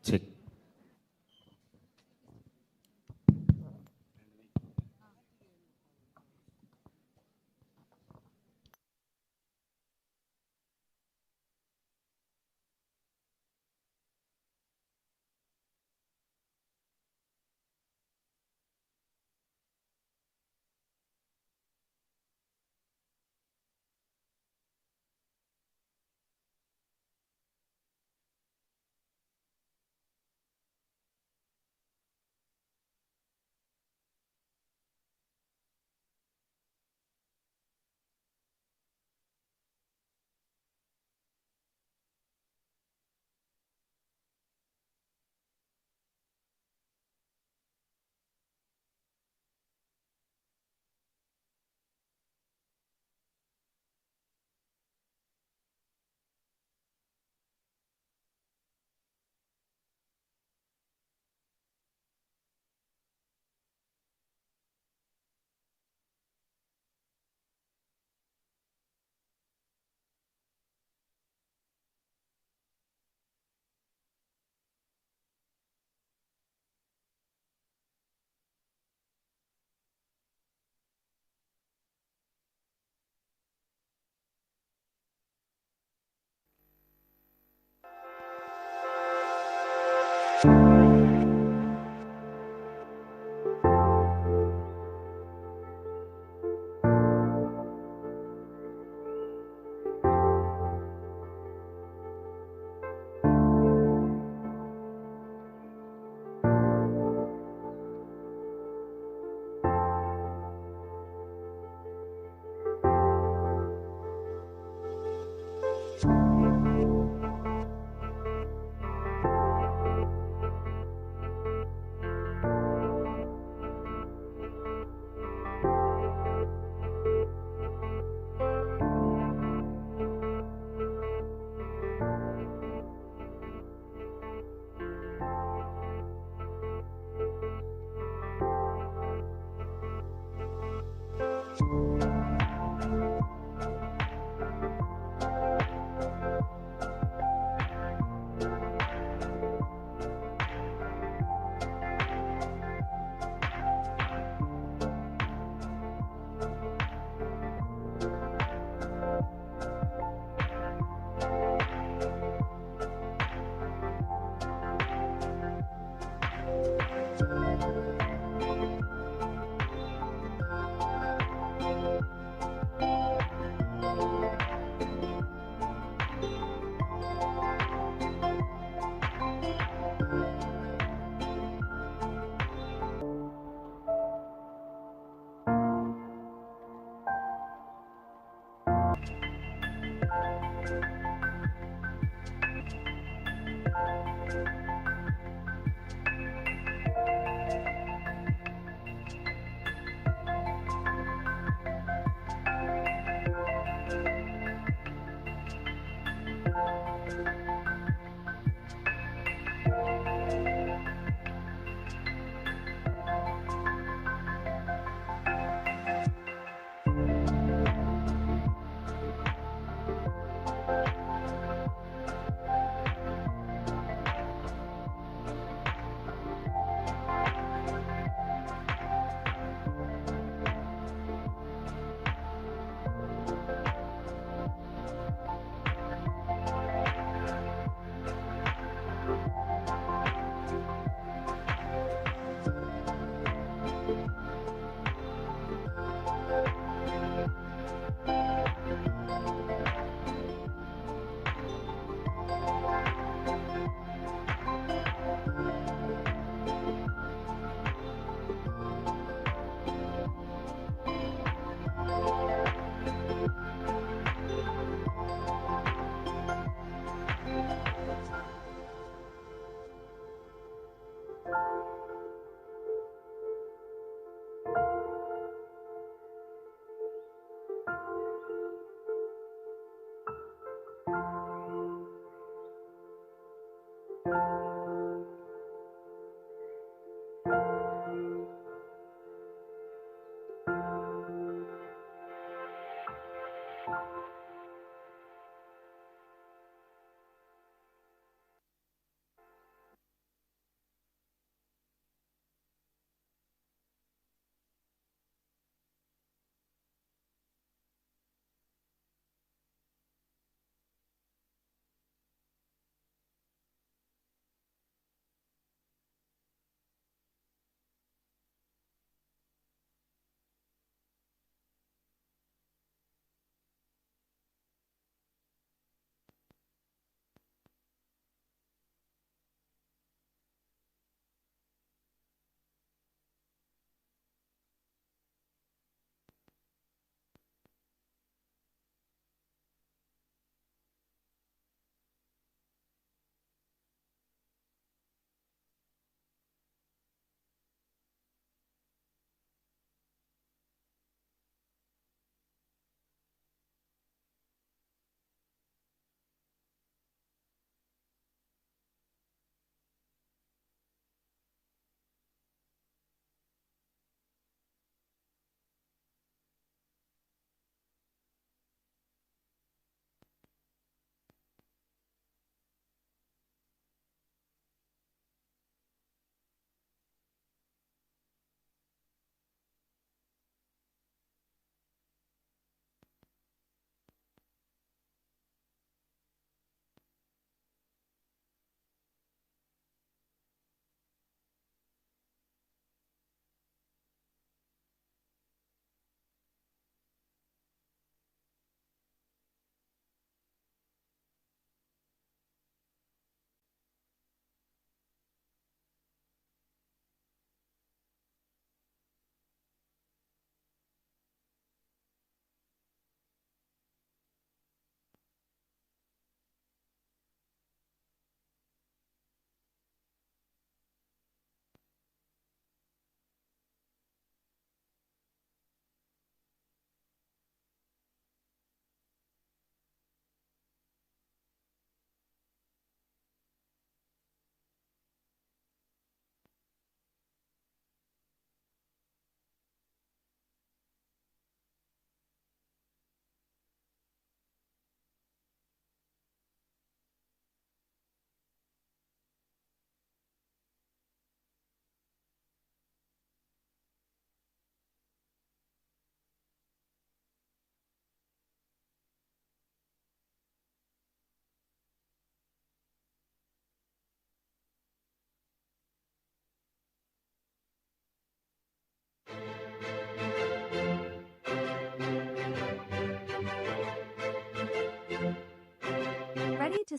Check.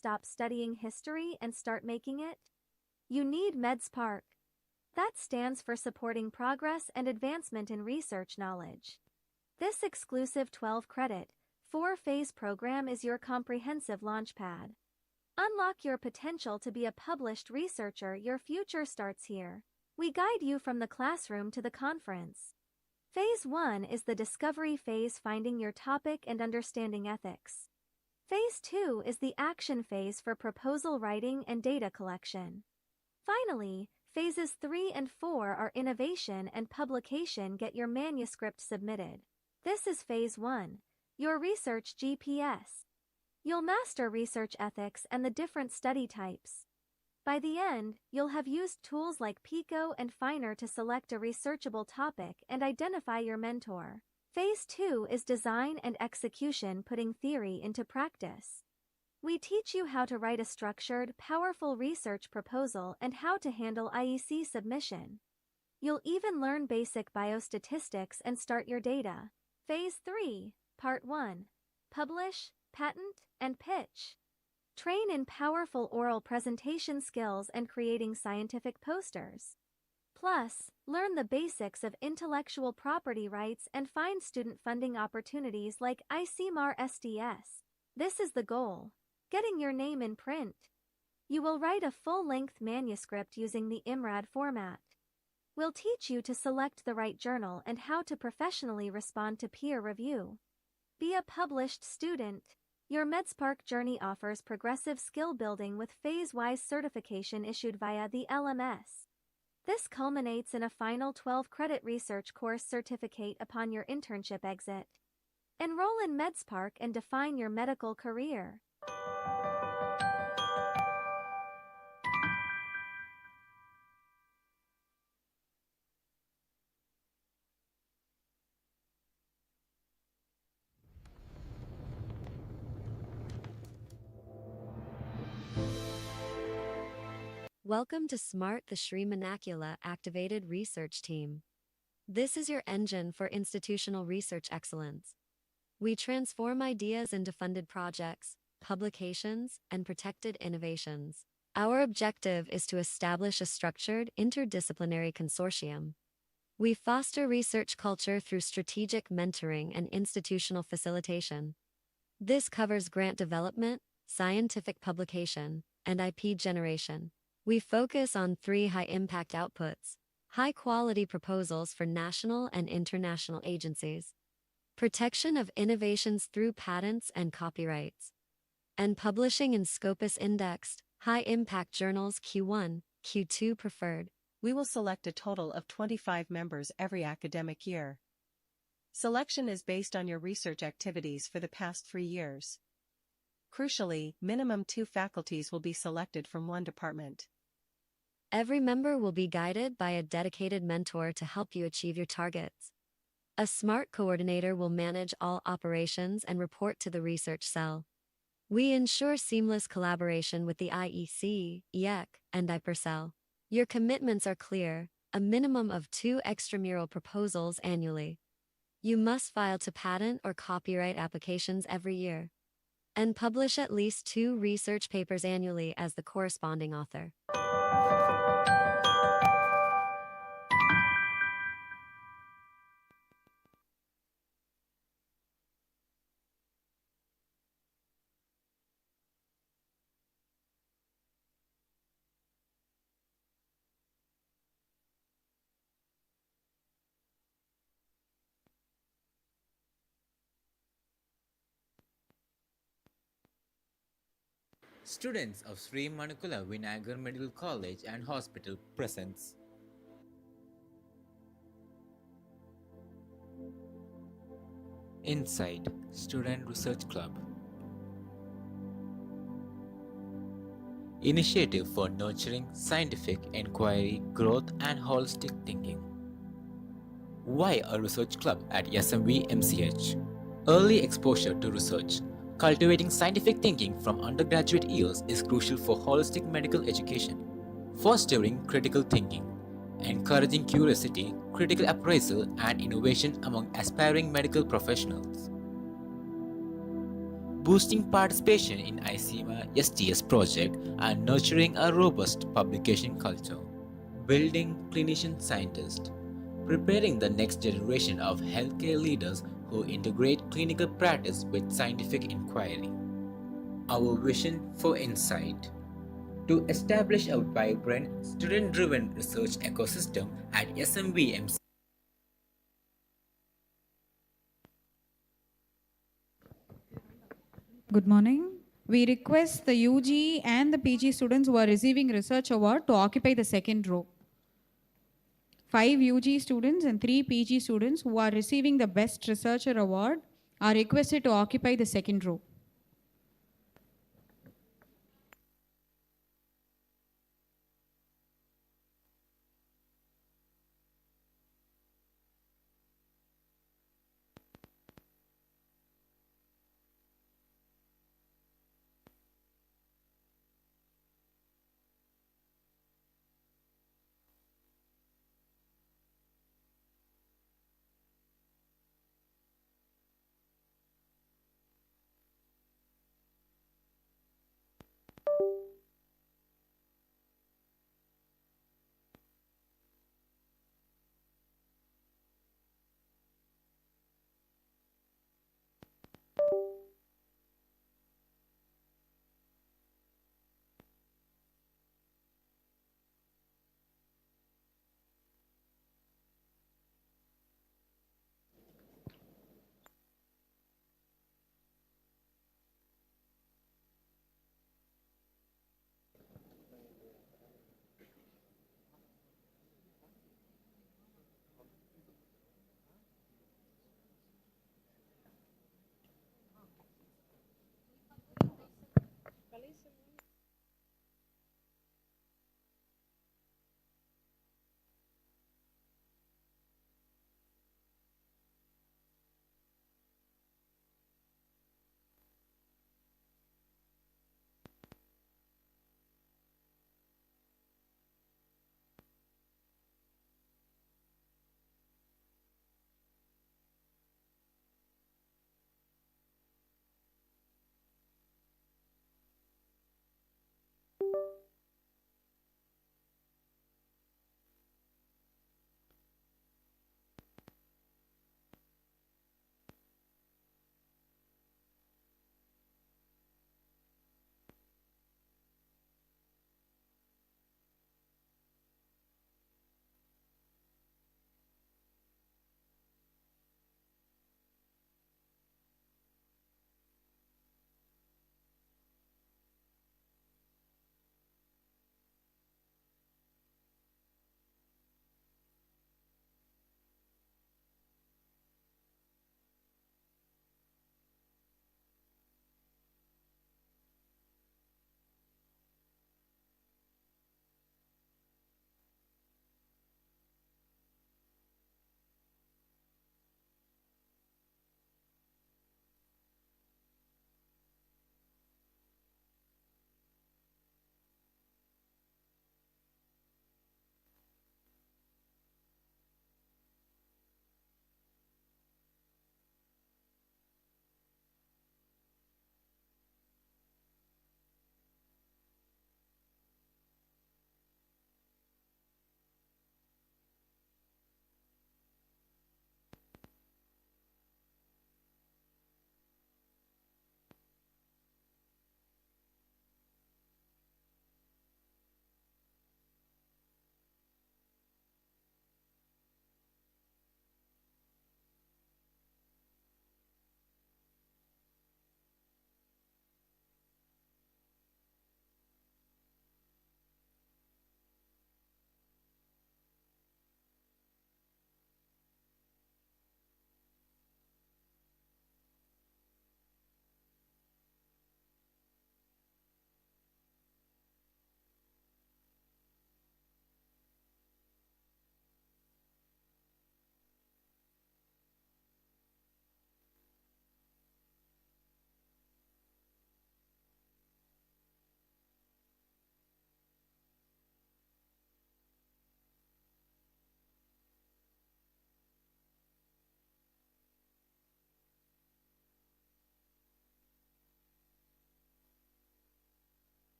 stop studying history and start making it? You need MedSpark. That stands for Supporting Progress and Advancement in Research Knowledge. This exclusive 12-credit, 4-phase program is your comprehensive launchpad. Unlock your potential to be a published researcher. Your future starts here. We guide you from the classroom to the conference. Phase 1 is the discovery phase, finding your topic and understanding ethics. Phase 2 is the action phase for proposal writing and data collection. Finally, phases 3 and 4 are innovation and publication. Get your manuscript submitted. This is phase 1, your research GPS. You'll master research ethics and the different study types. By the end, you'll have used tools like Pico and Finer to select a researchable topic and identify your mentor. Phase 2 is design and execution, putting theory into practice. We teach you how to write a structured, powerful research proposal and how to handle IEC submission. You'll even learn basic biostatistics and start your data. Phase 3, Part 1. Publish, patent, and pitch. Train in powerful oral presentation skills and creating scientific posters. Plus, learn the basics of intellectual property rights and find student funding opportunities like Leymah R SDS. This is the goal: getting your name in print. You will write a full-length manuscript using the IMRAD format. We'll teach you to select the right journal and how to professionally respond to peer review. Be a published student. Your MedSpark journey offers progressive skill building with phase-wise certification issued via the LMS. This culminates in a final 12-credit research course certificate upon your internship exit. Enroll in MedSpark and define your medical career. Welcome to SMART, the Sri Manakula Activated Research Team. This is your engine for institutional research excellence. We transform ideas into funded projects, publications, and protected innovations. Our objective is to establish a structured, interdisciplinary consortium. We foster research culture through strategic mentoring and institutional facilitation. This covers grant development, scientific publication, and IP generation. We focus on 3 high-impact outputs: high-quality proposals for national and international agencies, protection of innovations through patents and copyrights, and publishing in Scopus-indexed, high-impact journals Q1, Q2 preferred. We will select a total of 25 members every academic year. Selection is based on your research activities for the past 3 years. Crucially, minimum 2 faculties will be selected from 1 department. Every member will be guided by a dedicated mentor to help you achieve your targets. A SMART coordinator will manage all operations and report to the research cell. We ensure seamless collaboration with the IEC, EEC, and IPR cell. Your commitments are clear: a minimum of 2 extramural proposals annually. You must file to patent or copyright applications every year, and publish at least 2 research papers annually as the corresponding author. Students of Sri Manakula Vinayagar Medical College and Hospital presents Inside Student Research Club, initiative for nurturing scientific inquiry, growth and holistic thinking. Why a research club at SMVMCH? Early exposure to research. Cultivating scientific thinking from undergraduate years is crucial for holistic medical education. Fostering critical thinking. Encouraging curiosity, critical appraisal, and innovation among aspiring medical professionals. boosting participation in ICMA STS project and nurturing a robust publication culture, building clinician scientists, preparing the next generation of healthcare leaders who integrate clinical practice with scientific inquiry. Our vision for Insight: to establish a vibrant, student-driven research ecosystem at SMVMCH. Good morning. We request the UG and the PG students who are receiving research award to occupy the second row. 5 UG students and 3 PG students who are receiving the Best Researcher Award are requested to occupy the second row.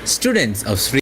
Students of Sri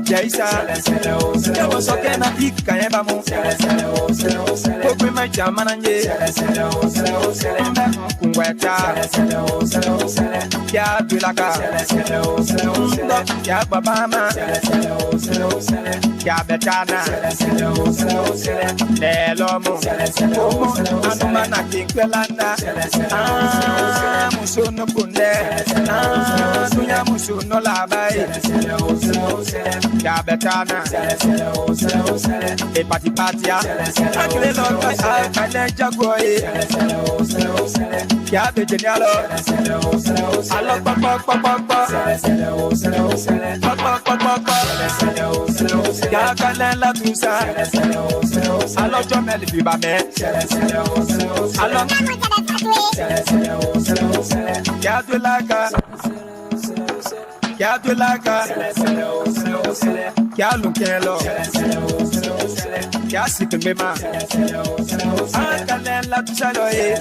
Jaisa, ya was okay na ika eba mu. Kokwe ma jamana nje. Kungweta. Ya bilaka. Ya babama. Ya betana. Nelomo. Anuma na kinkwelanda. Musono kunde. Dunya musono labai. Ya betana, e pati patia, akile lo kale Gbowee, ya be genialo, alo papa, ya kale la tusa, alo jomel biba me, alo ya de laga. Ya de laga, ya lukelo, ya sikembema, akale la tusalo e,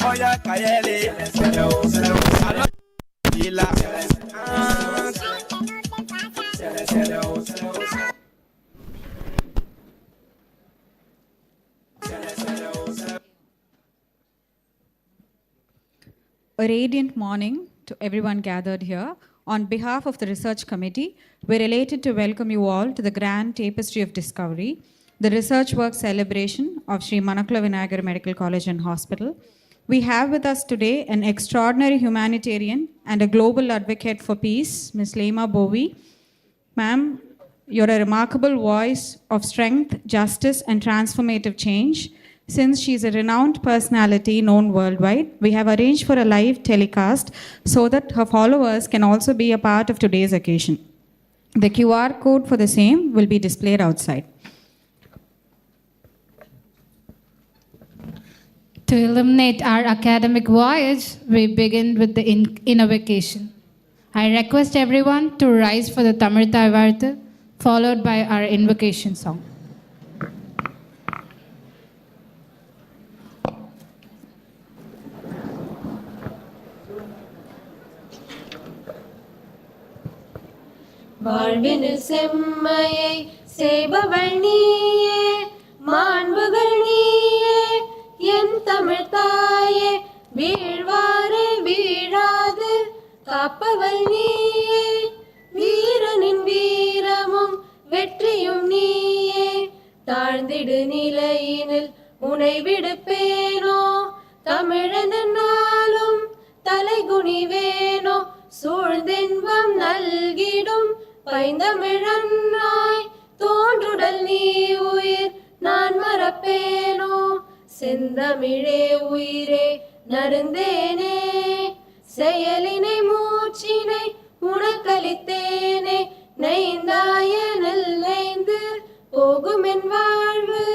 oya kayele, alo ila. A radiant morning to everyone gathered here. On behalf of the research committee, we're elated to welcome you all to the grand tapestry of discovery, the research work celebration of Sri Manakula Vinayagar Medical College and Hospital. We have with us today an extraordinary humanitarian and a global advocate for peace, Ms. Leymah Gbowee. Ma'am, you're a remarkable voice of strength, justice, and transformative change. Since she's a renowned personality known worldwide, we have arranged for a live telecast so that her followers can also be a part of today's occasion. The QR code for the same will be displayed outside. To illuminate our academic voyage, we begin with the invocation. I request everyone to rise for the Tamil Varthu, followed by our invocation song. வாழ்வினில் செம்மையை செய்பவள் நீயே, மாண்புகள் நீயே, என் தமிழ் தாயே, வீழ்வாரே வீழாது காப்பவள் நீயே, வீரனின் வீரமும் வெற்றியும் நீயே, தாழ்ந்திடு நிலையினில் உனை விடுப்பேனோ, தமிழன் நாளும் தலைகுனிவேனோ, சூழ்ந்தின்பம் நல்கிடும் பைந்தமிழன்னாய், தோன்றுடல் நீ உயிர் நான் மறப்பேனோ, செந்தமிழே உயிரே நருந்தேனே, செயலினை மூச்சினை உனக்களித்தேனே, நைந்தாய நல்லைந்து போகும் என் வாழ்வு,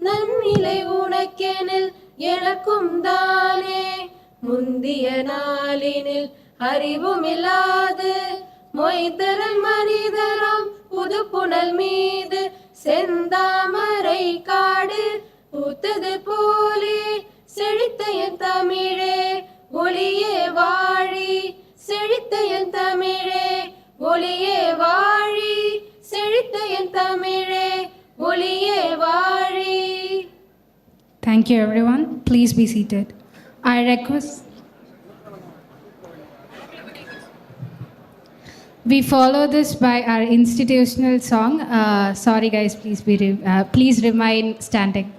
நன்னிலை உனக்கெனில் எனக்கும் தானே, முந்திய நாளினில் அறிவுமில்லாது மொய்தரன் மனிதராம் புது புனல் மீது செந்தாமரை காடு பூத்தது போலே, செழித்த என் தமிழே ஒளியே வாழி, செழித்த என் தமிழே ஒளியே வாழி, செழித்த என் தமிழே ஒளியே வாழி. Thank you, everyone. Please be seated. I request. We follow this by our institutional song. Sorry, guys. Please remain standing.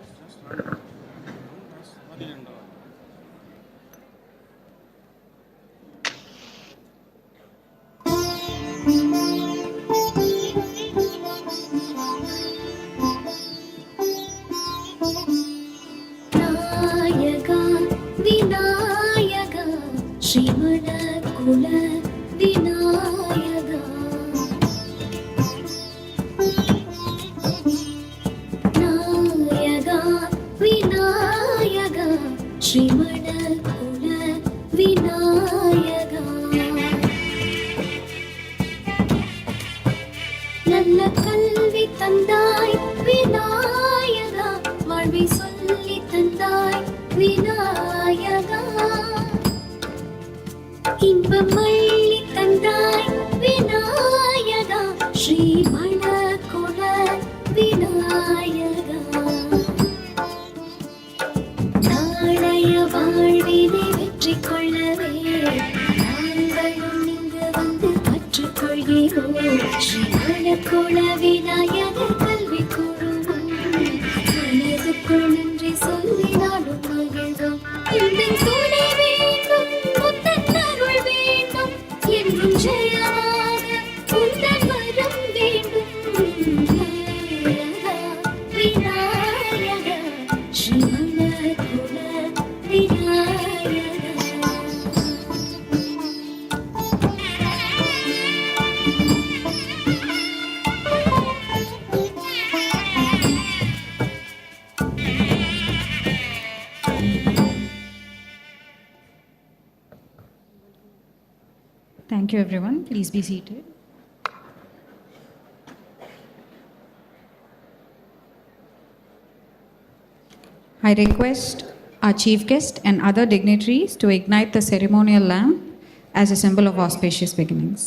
Vinayagar, Shri Manakula, Vinayagar. Vinayagar, Shri Manakula, Vinayagar. நல்ல கல்வி தந்தாய் விநாயகா, வாழ்வை சொல்லி தந்தாய் விநாயகா, இன்பம் அள்ளி தந்தாய் விநாயகா, ஸ்ரீ மணக்குள விநாயகா. நாளைய வாழ்வினை வெற்றி கொள்ளவே நாங்களும் இங்கு வந்து கற்றுக்கொள்கிறோம். ஸ்ரீ மணக்குள விநாயகர் கல்வி கூறுவோம், மனதுக்குள் நன்றி சொல்லி நாடும் மகிழ்வோம். இந்த துணை வேண்டும், முத்தன் அருள் வேண்டும், என்றும் ஜெயமாக உந்தன் வரம் வேண்டும். Vinayaka, Sri Manakula Vinayaka. Thank you, everyone. Please be seated. I request our chief guest and other dignitaries to ignite the ceremonial lamp as a symbol of auspicious beginnings.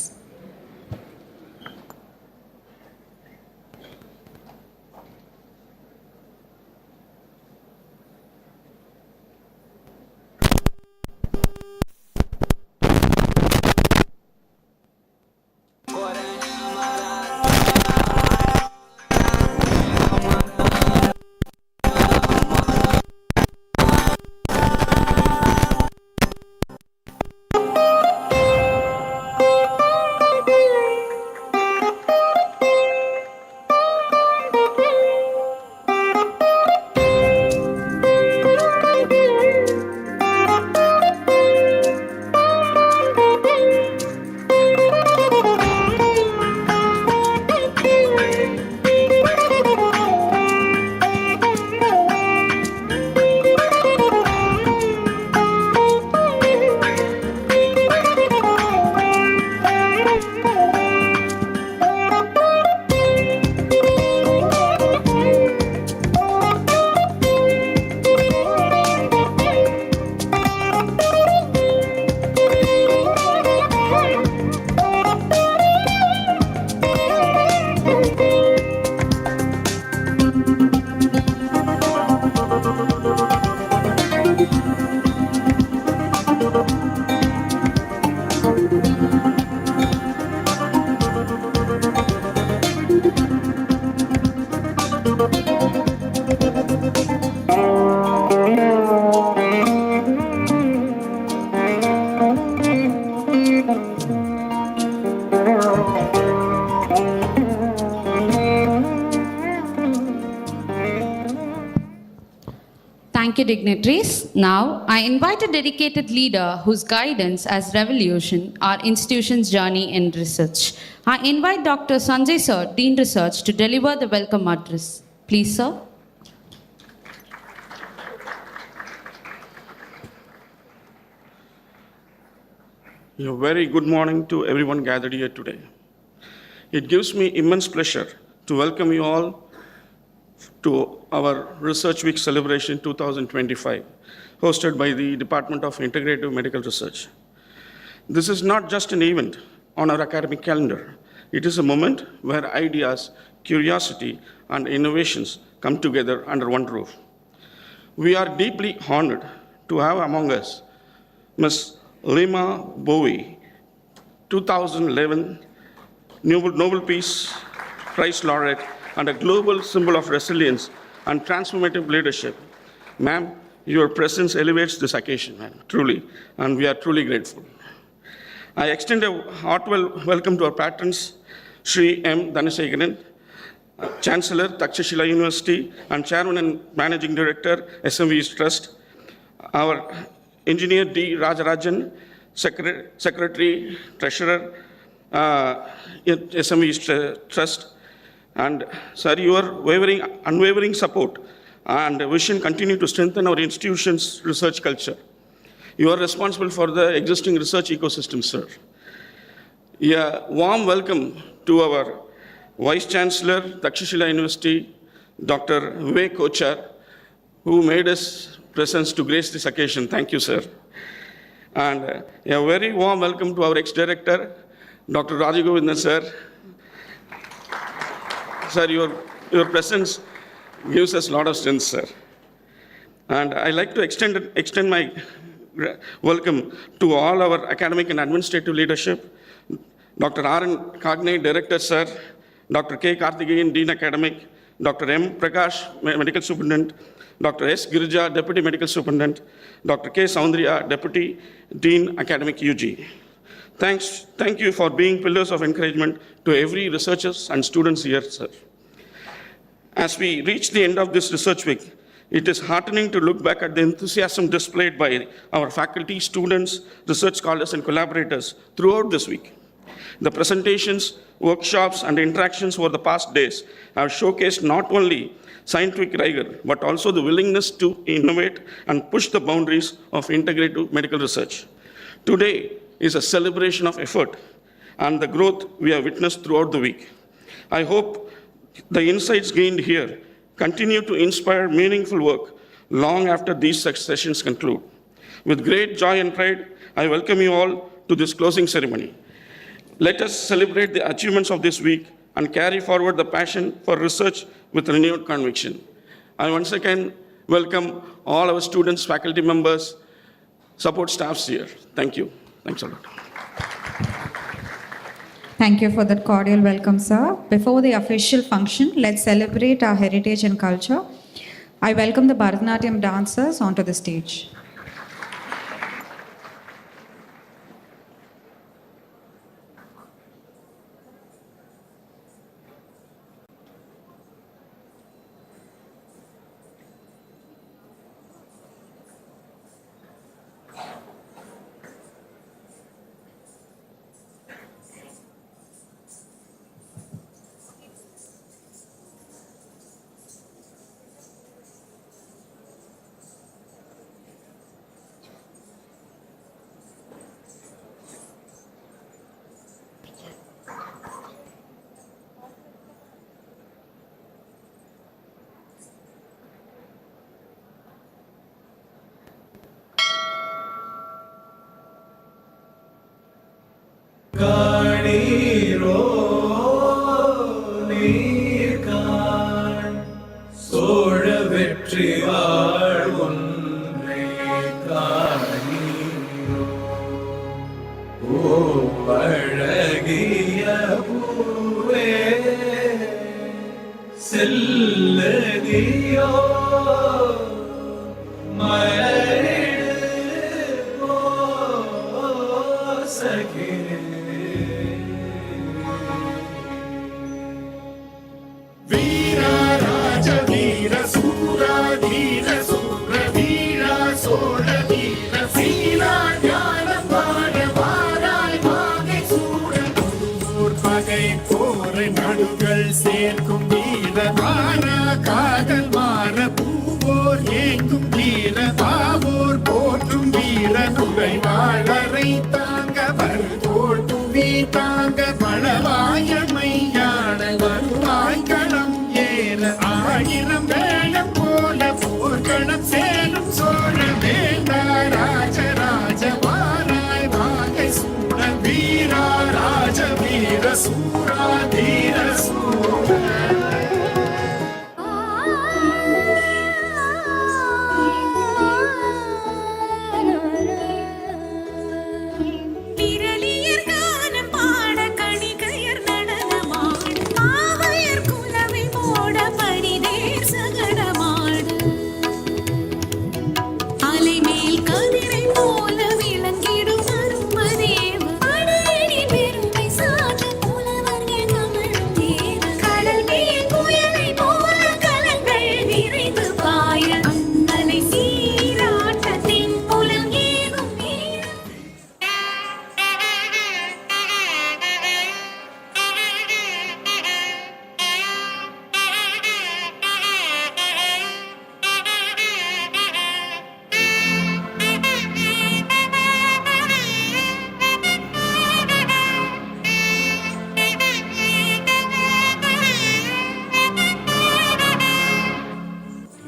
Thank you, dignitaries. Now, I invite a dedicated leader whose guidance has revolutionized our institution's journey in research. I invite Dr. Sanjay Sir, Dean Research, to deliver the welcome address. Please, sir. A very good morning to everyone gathered here today. It gives me immense pleasure to welcome you all to our Research Week celebration 2025, hosted by the Department of Integrative Medical Research. This is not just an event on our academic calendar. It is a moment where ideas, curiosity, and innovations come together under one roof. We are deeply honored to have among us Ms. Leymah Gbowee, 2011 Nobel Peace Prize Laureate and a global symbol of resilience and transformative leadership. Ma'am, your presence elevates this occasion, ma'am, truly, and we are truly grateful. I extend a heartfelt welcome to our patrons, Sri M. Dhanasekaran, Chancellor, Takshashila University, and Chairman and Managing Director, SMVMCH Trust, our Engineer D. Rajarajan, Secretary, Treasurer, SMVMCH Trust, and sir, your unwavering support and vision continue to strengthen our institution's research culture. You are responsible for the existing research ecosystem, sir. A warm welcome to our Vice Chancellor, Takshashila University, Dr. Vivek Kochar, who made his presence to grace this occasion. Thank you, sir. And a very warm welcome to our ex-director, Dr. Rajagovindan, sir. Sir, your presence gives us a lot of strength, sir. And I'd like to extend my welcome to all our academic and administrative leadership, Dr. R.N. Kagne, Director, sir, Dr. K. Karthikeyan, Dean Academic, Dr. M. Prakash, Medical Superintendent, Dr. S. Girija, Deputy Medical Superintendent, Dr. K. Soundriya, Deputy Dean Academic UG. Thank you for being pillars of encouragement to every researchers and students here, sir. As we reach the end of this research week, it is heartening to look back at the enthusiasm displayed by our faculty, students, research scholars, and collaborators throughout this week. The presentations, workshops, and interactions over the past days have showcased not only scientific rigor, but also the willingness to innovate and push the boundaries of integrative medical research. Today is a celebration of effort and the growth we have witnessed throughout the week. I hope the insights gained here continue to inspire meaningful work long after these sessions conclude. With great joy and pride, I welcome you all to this closing ceremony. Let us celebrate the achievements of this week and carry forward the passion for research with renewed conviction. I once again welcome all our students, faculty members, support staffs here. Thank you. Thanks a lot. Thank you for that cordial welcome, sir. Before the official function, let's celebrate our heritage and culture. I welcome the Bharatanatyam dancers onto the stage. வெற்றி வாழ் ஒன்றே காணீரோ அழகிய பூவே செல்லதியோ மலரிடு சகே வீரா ராஜ வீர சூரா தீர சூர வீரா சோழ வீர சீரா ஞான பாட வாராய் வாகை சூர ஊர் பகை போரை நடுகள் சேர்க்கும் வீர வாரா காதல் மாற பூவோர் ஏங்கும் வீர பாவோர் போற்றும் வீர துறை வாழரை தாங்க வருதோள் துவி தாங்க பழவாயமையான வருவாய் களம் ஏற ஆயிரம் வேளம் போல போர்க்களம் சேரும் சோழ வேண்டா ராஜராஜ வாராய் வாகை சூட வீரா ராஜ வீர சூரா தீர சூர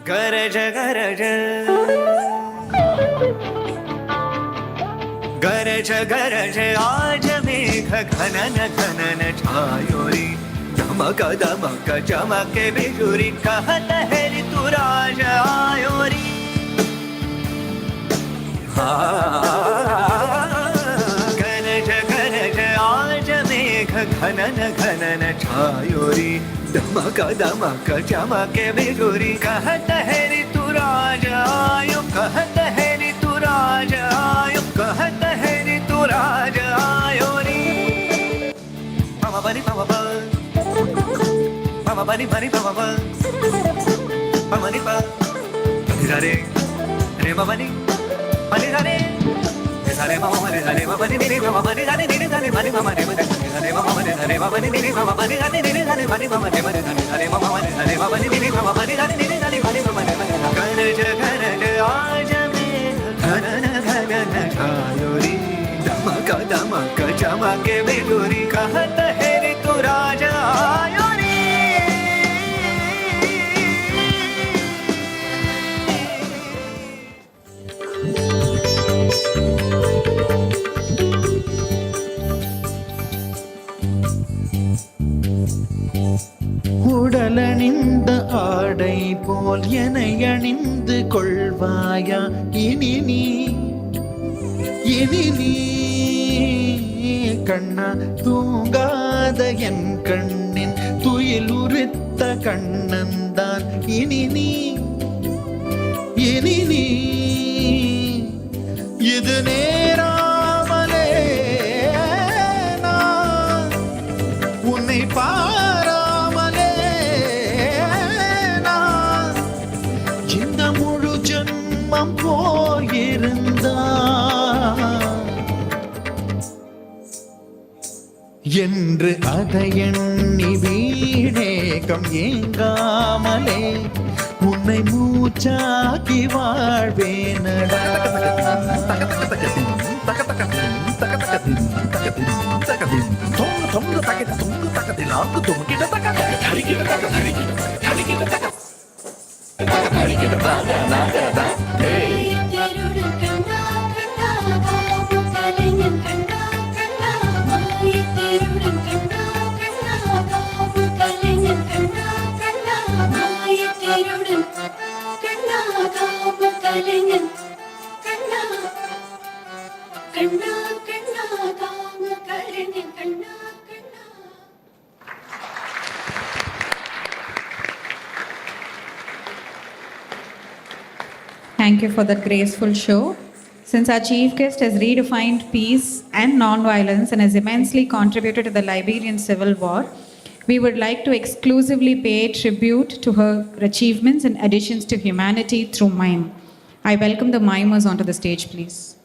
गरज गरज गरज गरज आज मेघ घनन घनन छायोरी धमक धमक चमके बिजुरी कहत है ऋतु राज आयोरी गरज गरज आज मेघ घनन घनन छायोरी धमक धमक चमके बिजुरी कहत है ऋतु राज आयो कहत है ऋतु राज आयो कहत है ऋतु राज आयो रे मम बनी मम ब मम बनी बनी मम ब मम नि प रे रे मम नि बनी रे रे मम रे रे मम बनी रे मम बनी रे रे रे बनी मम रे रे मम रे रे मम बनी रे मम बनी रे रे रे बनी मम रे रे मम रे मम बनी रे मम बनी रे रे रे बनी मम रे गरज गरज आज में घनन घनन छायोरी धमक धमक चमके बिजुरी कहत है ऋतु राज आयो रे உடலணிந்த ஆடை போல் என்னை அணிந்து கொள்வாயா இனி நீ கண்ணா தூங்காத என் கண்ணின் துயில் உரித்த கண்ணன்தான் இனி நீ இது நேராமலே நான் உன்னை பாராமலே நான் இந்த முழு ஜன்மம் போயிருந்தா என்று அதை எண்ணி வீணேகம் ஏங்காமலே உன்னை மூச்சாக்கி வாழ்வேனடா கண்ணா கண்ணா Thank you for that graceful show. Since our chief guest has redefined peace and non-violence and has immensely contributed to the Liberian Civil War, we would like to exclusively pay tribute to her achievements and additions to humanity through mime. I welcome the mimers onto the stage, please.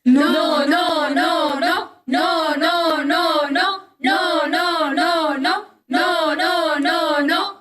No, no, no, no, no, no, no, no, no, no, no, no, no, no, no, no.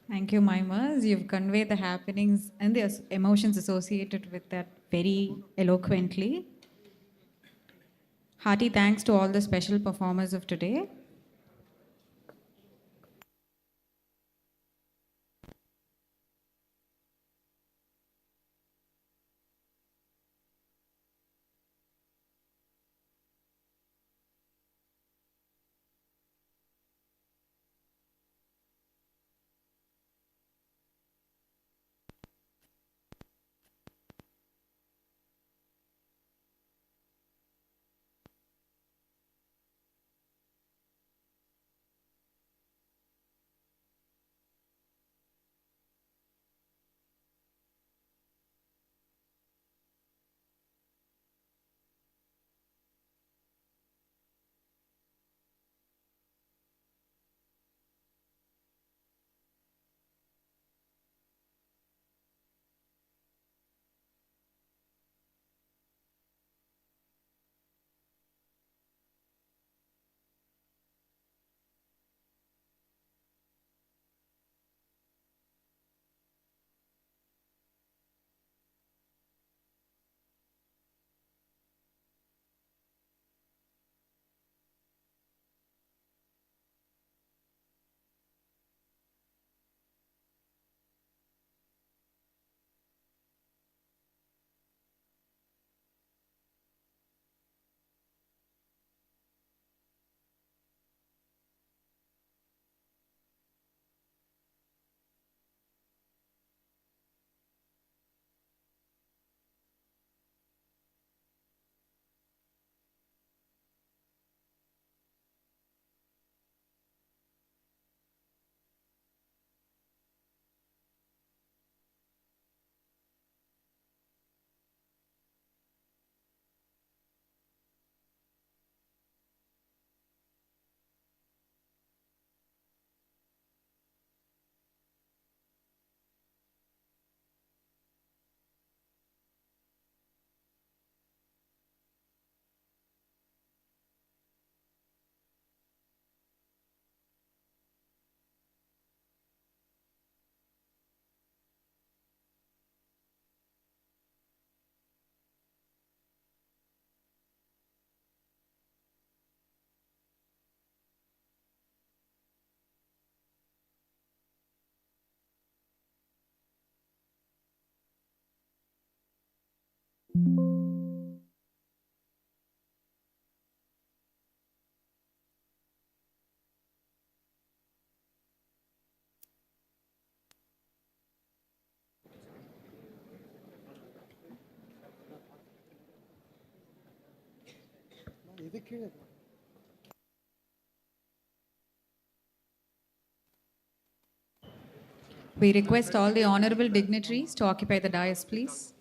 Thank you, Mimas. You've conveyed the happenings and the emotions associated with that very eloquently. Hearty thanks to all the special performers of today. We request all the honorable dignitaries to occupy the dais, please.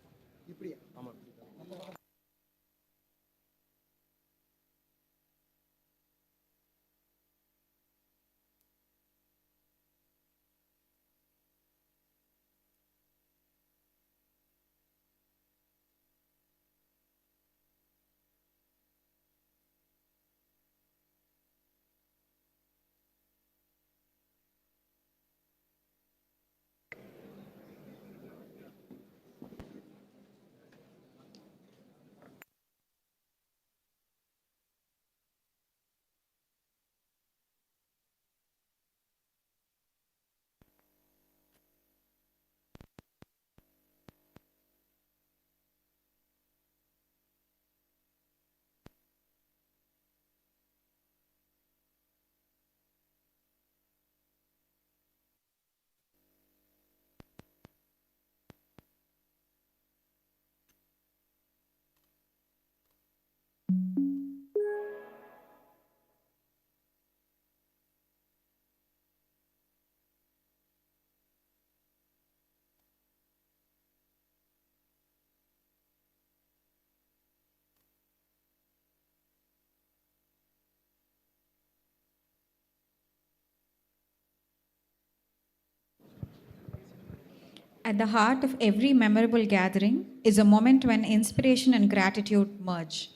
At the heart of every memorable gathering is a moment when inspiration and gratitude merge.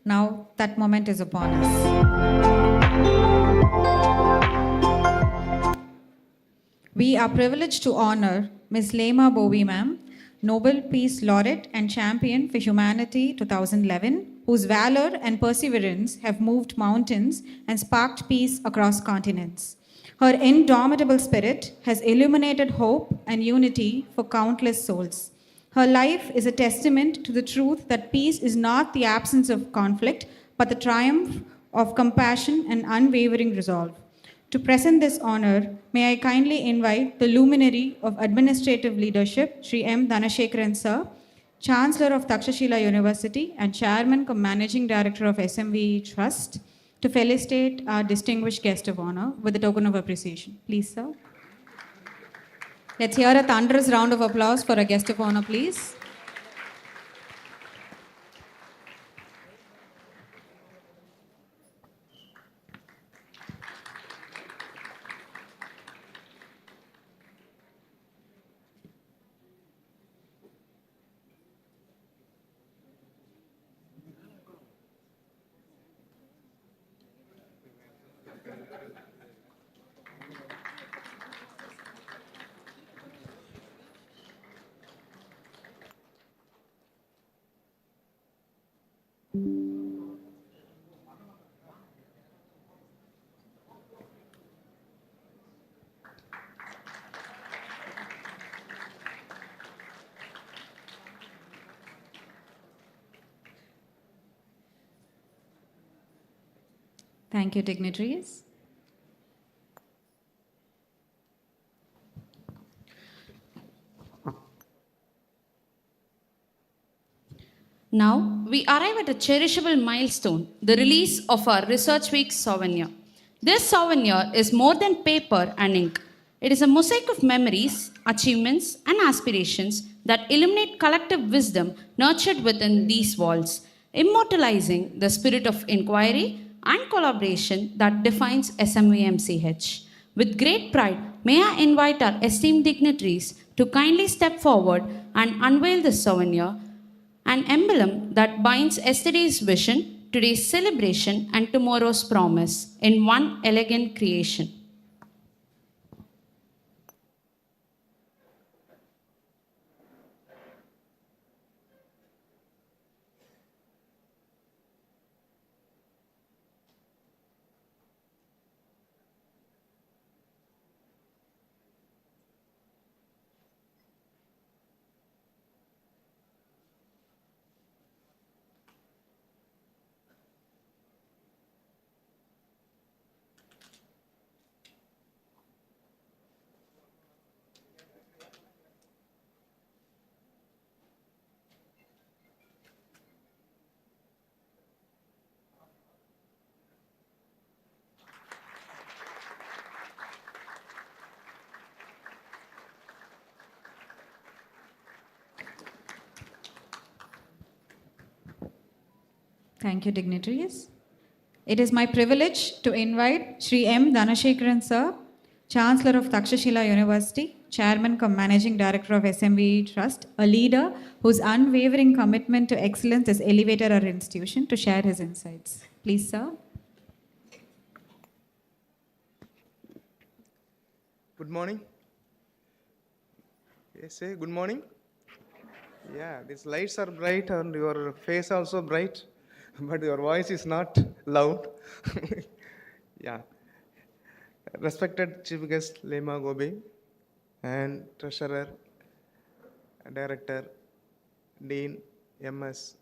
Now that moment is upon us. We are privileged to honor Ms. Leymah Gbowee, ma'am, Nobel Peace Laureate and Champion for Humanity 2011, whose valor and perseverance have moved mountains and sparked peace across continents. Her indomitable spirit has illuminated hope and unity for countless souls. Her life is a testament to the truth that peace is not the absence of conflict, but the triumph of compassion and unwavering resolve. To present this honor, may I kindly invite the luminary of administrative leadership, Sri M. Dhanashekaran Sir, Chancellor of Takshashila University and Chairman cum Managing Director of SMVE Trust, to felicitate our distinguished guest of honor with a token of appreciation. Please, sir. Let's hear a thunderous round of applause for our guest of honor, please. Thank you, dignitaries. Now, we arrive at a cherishable milestone, the release of our Research Week souvenir. This souvenir is more than paper and ink. It is a mosaic of memories, achievements, and aspirations that illuminate collective wisdom nurtured within these walls, immortalizing the spirit of inquiry and collaboration that defines SMVMCH. With great pride, may I invite our esteemed dignitaries to kindly step forward and unveil this souvenir, an emblem that binds yesterday's vision, today's celebration, and tomorrow's promise in one elegant creation. Thank you, dignitaries. It is my privilege to invite Sri M. Dhanashekaran Sir, Chancellor of Takshashila University, Chairman cum Managing Director of SMVE Trust, a leader whose unwavering commitment to excellence has elevated our institution, to share his insights. Please, sir. Good morning. Yes, say good morning. Yeah, these lights are bright and your face also bright, but your voice is not loud. Yeah. Respected Chief Guest Leymah Gbowee and Treasurer, Director, Dean, MS,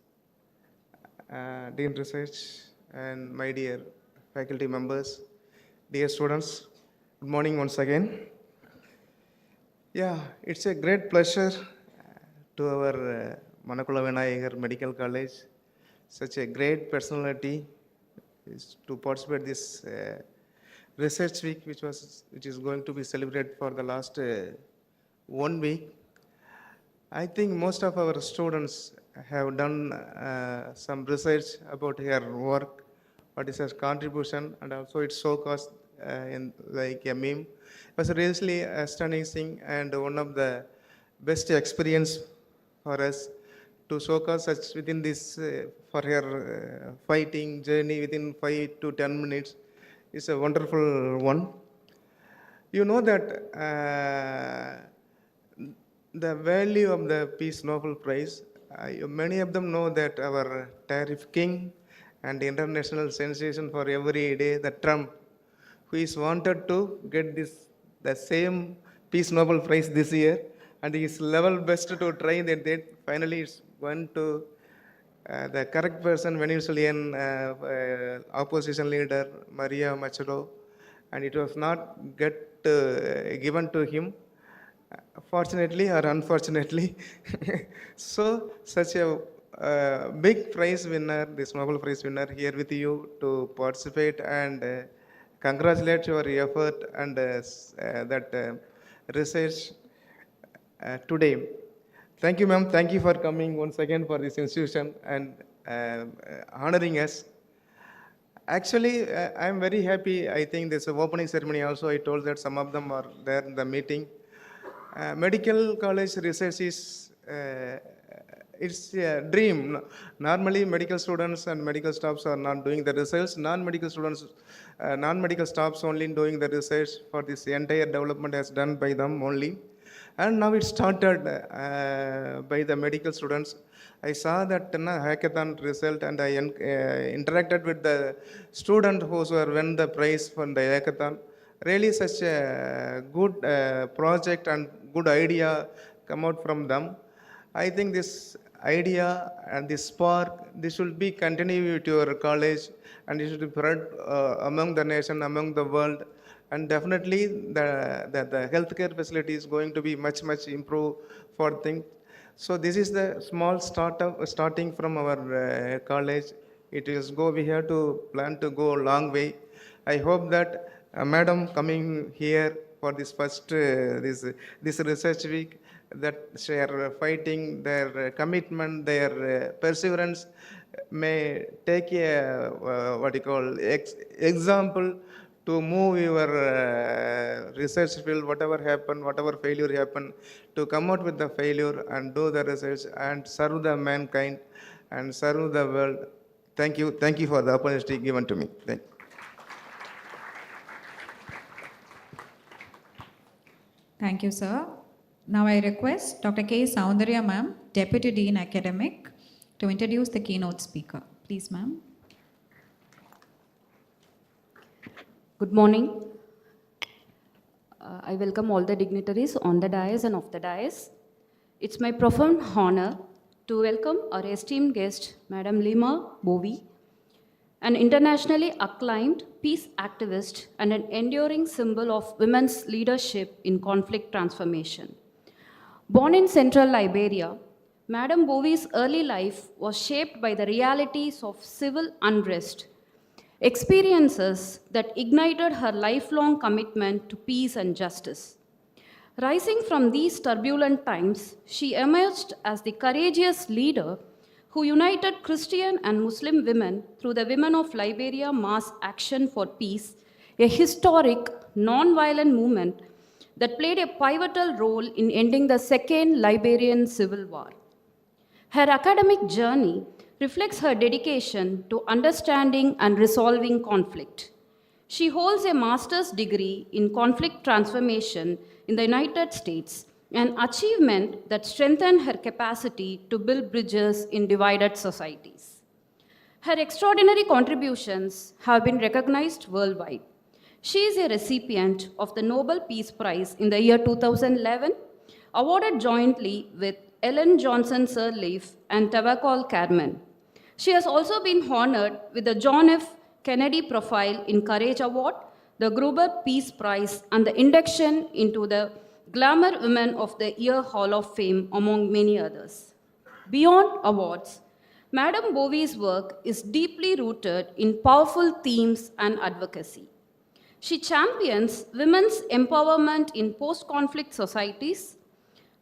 Dean Research, and my dear faculty members, dear students, good morning once again. Yeah, it's a great pleasure to our Manakula Vinayagar Medical College, such a great personality is to participate this research week, which is going to be celebrated for the last 1 week. I think most of our students have done some research about her work, what is her contribution, and also its showcase in like a meme. It was really astonishing and one of the best experience for us to showcase such within this for her fighting journey within 5 to 10 minutes. It's a wonderful one. You know that the value of the Peace Nobel Prize, many of them know that our tariff king and international sensation for every day, the Trump, who is wanted to get the same Peace Nobel Prize this year, and he is level best to try that finally it's going to the correct person, Venezuelan opposition leader Maria Machado, and it was not given to him, fortunately or unfortunately. So such a big prize winner, this Nobel Prize winner, here with you to participate and congratulate your effort and that research today. Thank you, ma'am. Thank you for coming once again for this institution and honoring us. Actually, I'm very happy. I think this opening ceremony also, I told that some of them are there in the meeting. Medical college research is it's a dream. Normally, medical students and medical staffs are not doing the research. Non-medical students, non-medical staffs only doing the research for this entire development has done by them only. And now it started by the medical students. I saw that hackathon result and I interacted with the student who won the prize for the hackathon. Really such a good project and good idea come out from them. I think this idea and this spark, this should be continued with your college and it should be spread among the nation, among the world. And definitely the healthcare facility is going to be much improved for things. So this is the small starting from our college. We have to plan to go a long way. I hope that madam coming here for this first this research week, that they are fighting, their commitment, their perseverance may take a example to move your research field, whatever happened, whatever failure happened, to come out with the failure and do the research and serve the mankind and serve the world. Thank you for the opportunity given to me. Thank you. Thank you, sir. Now I request Dr. K. Soundarya ma'am, Deputy Dean Academic, to introduce the keynote speaker. Please, ma'am. Good morning. I welcome all the dignitaries on the dais and off the dais. It's my profound honor to welcome our esteemed guest, Madam Leymah Gbowee, an internationally acclaimed peace activist and an enduring symbol of women's leadership in conflict transformation. Born in central Liberia, Madam Gbowee's early life was shaped by the realities of civil unrest, experiences that ignited her lifelong commitment to peace and justice. Rising from these turbulent times, she emerged as the courageous leader who united Christian and Muslim women through the Women of Liberia Mass Action for Peace, a historic, non-violent movement that played a pivotal role in ending the Second Liberian Civil War. Her academic journey reflects her dedication to understanding and resolving conflict. She holds a master's degree in conflict transformation in the United States, an achievement that strengthened her capacity to build bridges in divided societies. Her extraordinary contributions have been recognized worldwide. She is a recipient of the Nobel Peace Prize in the year 2011, awarded jointly with Ellen Johnson Sirleaf and Tawakkol Karman. She has also been honored with the John F. Kennedy Profile in Courage Award, the Gruber Peace Prize, and the induction into the Glamour Women of the Year Hall of Fame, among many others. Beyond awards, Madam Gbowee's work is deeply rooted in powerful themes and advocacy. She champions women's empowerment in post-conflict societies,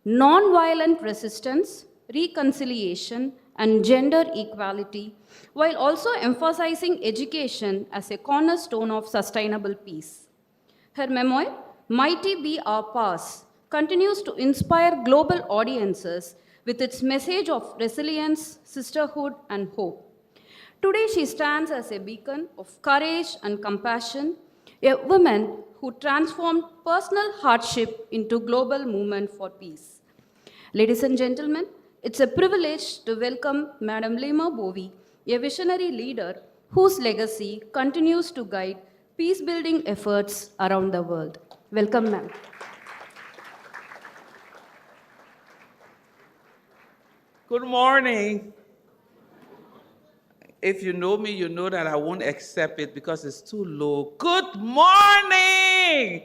non-violent resistance, reconciliation, and gender equality, while also emphasizing education as a cornerstone of sustainable peace. Her memoir, Mighty Be Our Past, continues to inspire global audiences with its message of resilience, sisterhood, and hope. Today, she stands as a beacon of courage and compassion, a woman who transformed personal hardship into global movement for peace. Ladies and gentlemen, it's a privilege to welcome Madam Leymah Gbowee, a visionary leader whose legacy continues to guide peace-building efforts around the world. Welcome, ma'am. Good morning. If you know me, you know that I won't accept it because it's too low. Good morning.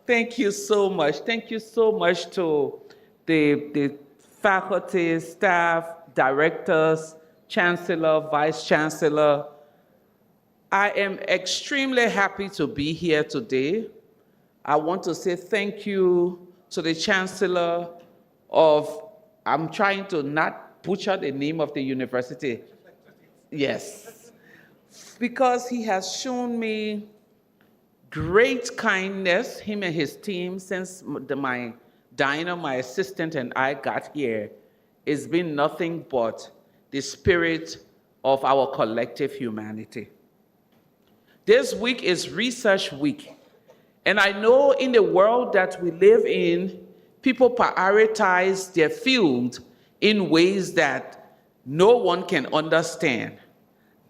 Thank you so much. Thank you so much to the faculty, staff, directors, chancellor, vice chancellor. I am extremely happy to be here today. I want to say thank you to the chancellor of, I'm trying to not butcher the name of the university. Yes. Because he has shown me great kindness, him and his team, since my assistant, and I got here. It's been nothing but the spirit of our collective humanity. This week is Research Week. And I know in the world that we live in, people prioritize their field in ways that no one can understand.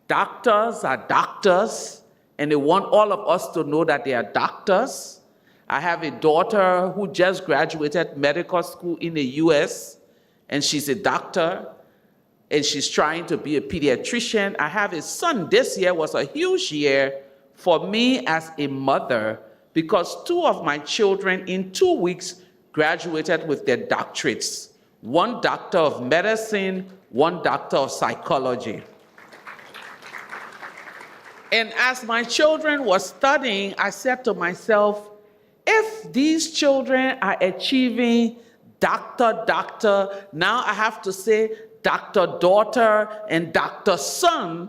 Doctors are doctors, and they want all of us to know that they are doctors. I have a daughter who just graduated medical school in the US, and she's a doctor, and she's trying to be a pediatrician. I have a son. This year was a huge year for me as a mother because 2 of my children in 2 weeks graduated with their doctorates. 1 doctor of medicine, 1 doctor of psychology. And as my children were studying, I said to myself, if these children are achieving doctor, now I have to say doctor daughter and doctor son,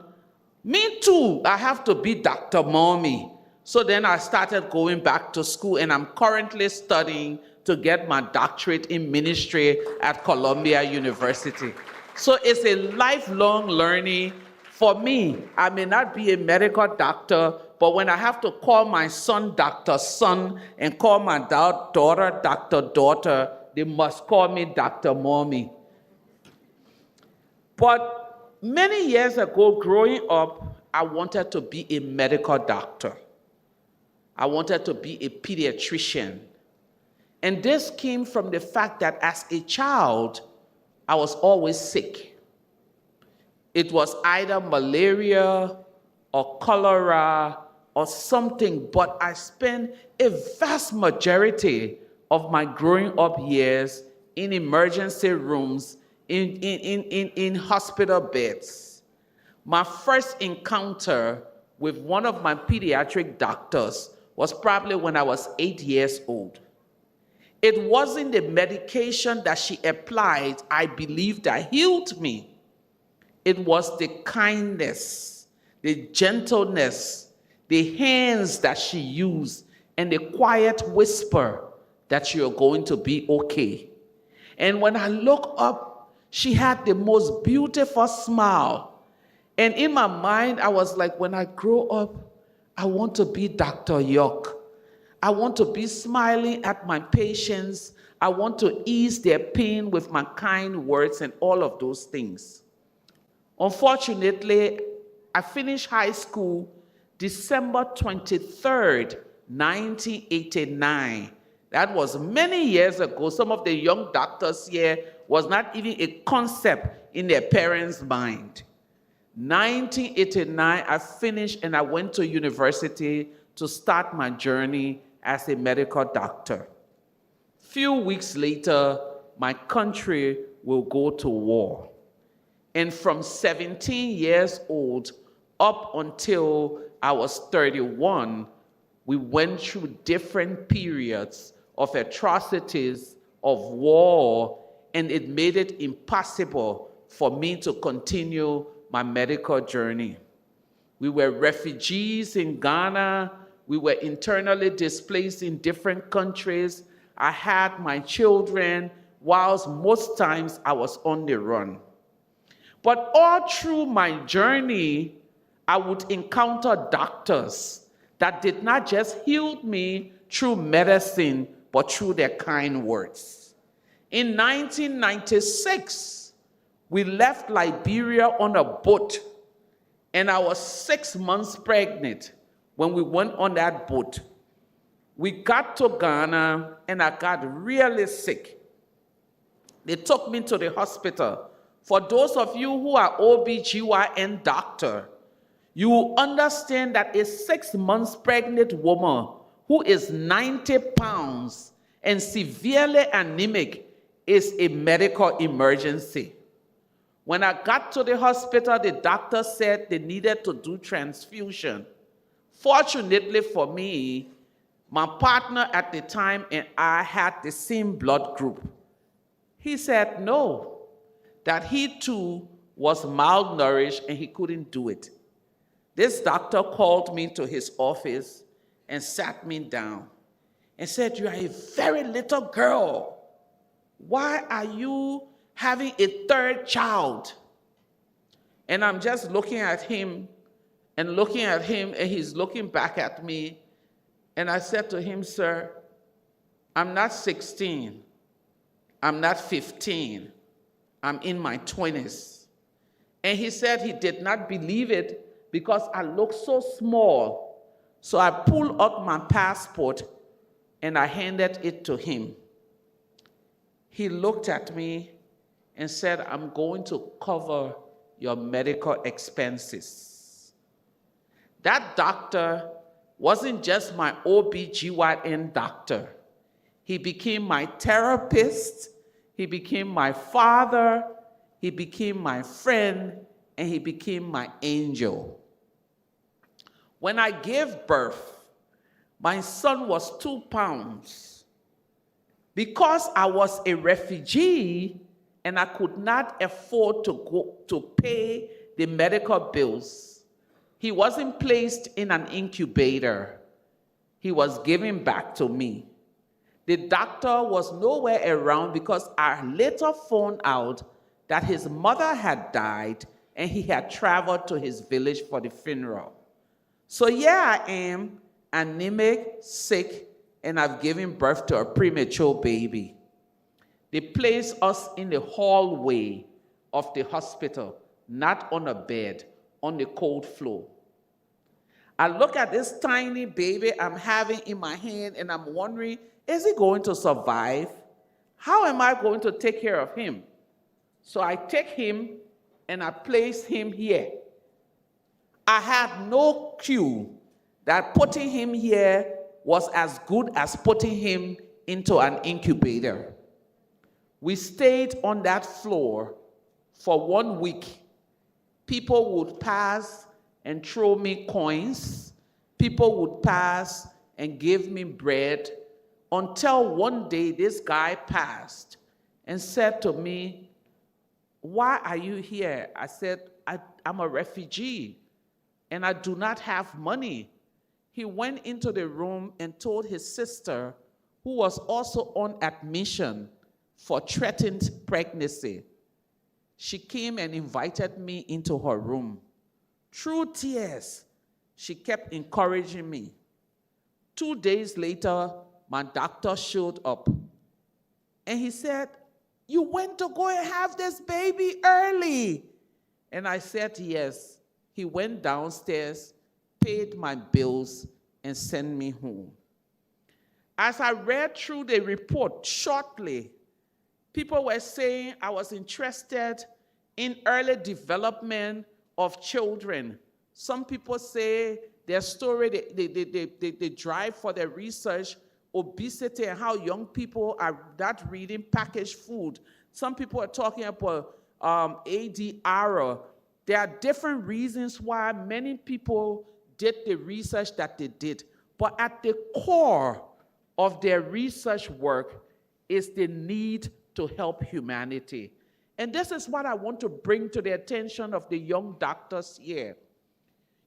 me too, I have to be Dr. Mommy. So then I started going back to school, and I'm currently studying to get my doctorate in ministry at Columbia University. So it's a lifelong learning. For me, I may not be a medical doctor, but when I have to call my son Dr. Son and call my daughter Dr. Daughter, they must call me Dr. Mommy. But many years ago, growing up, I wanted to be a medical doctor. I wanted to be a pediatrician. And this came from the fact that as a child, I was always sick. It was either malaria or cholera or something, but I spent a vast majority of my growing up years in emergency rooms, in hospital beds. My first encounter with one of my pediatric doctors was probably when I was 8 years old. It wasn't the medication that she applied, I believe, that healed me. It was the kindness, the gentleness, the hands that she used, and the quiet whisper that you're going to be okay. And when I look up, she had the most beautiful smile. And in my mind, I was like, when I grow up, I want to be Dr. York. I want to be smiling at my patients. I want to ease their pain with my kind words and all of those things. Unfortunately, I finished high school December 23rd, 1989. That was many years ago. Some of the young doctors here was not even a concept in their parents' mind. 1989, I finished and I went to university to start my journey as a medical doctor. Few weeks later, my country will go to war. And from 17 years old up until I was 31, we went through different periods of atrocities, of war, and it made it impossible for me to continue my medical journey. We were refugees in Ghana. We were internally displaced in different countries. I had my children, whilst most times I was on the run. But all through my journey, I would encounter doctors that did not just heal me through medicine, but through their kind words. In 1996, we left Liberia on a boat, and I was 6 months pregnant when we went on that boat. We got to Ghana, and I got really sick. They took me to the hospital. For those of you who are OBGYN doctor, you will understand that a 6 months pregnant woman who is 90 pounds and severely anemic is a medical emergency. When I got to the hospital, the doctor said they needed to do transfusion. Fortunately for me, my partner at the time and I had the same blood group. He said no, that he too was malnourished and he couldn't do it. This doctor called me to his office and sat me down and said, "You are a very little girl. Why are you having a third child?" And I'm just looking at him, and he's looking back at me. And I said to him, "Sir, I'm not 16. I'm not 15. I'm in my 20s. And he said he did not believe it because I looked so small. So I pulled out my passport and I handed it to him. He looked at me and said, "I'm going to cover your medical expenses." That doctor wasn't just my OBGYN doctor. He became my therapist, he became my father, he became my friend, and he became my angel. When I gave birth, my son was 2 pounds. Because I was a refugee and I could not afford to pay the medical bills, he wasn't placed in an incubator. He was given back to me. The doctor was nowhere around because I later found out that his mother had died and he had traveled to his village for the funeral. So here I am, anemic, sick, and I've given birth to a premature baby. They placed us in the hallway of the hospital, not on a bed, on the cold floor. I look at this tiny baby I'm having in my hand and I'm wondering, is he going to survive? How am I going to take care of him? So I take him and I place him here. I had no clue that putting him here was as good as putting him into an incubator. We stayed on that floor for 1 week. People would pass and throw me coins. People would pass and give me bread. until one day this guy passed and said to me, "Why are you here?" I said, I'm a refugee and I do not have money. He went into the room and told his sister, who was also on admission for threatened pregnancy. She came and invited me into her room. Through tears, she kept encouraging me. 2 days later, my doctor showed up and he said, "You went to go and have this baby early." And I said, yes. He went downstairs, paid my bills, and sent me home. As I read through the report shortly, people were saying I was interested in early development of children. Some people say their story, they drive for their research, obesity and how young people are not reading packaged food. Some people are talking about ADR. There are different reasons why many people did the research that they did. But at the core of their research work is the need to help humanity. And this is what I want to bring to the attention of the young doctors here.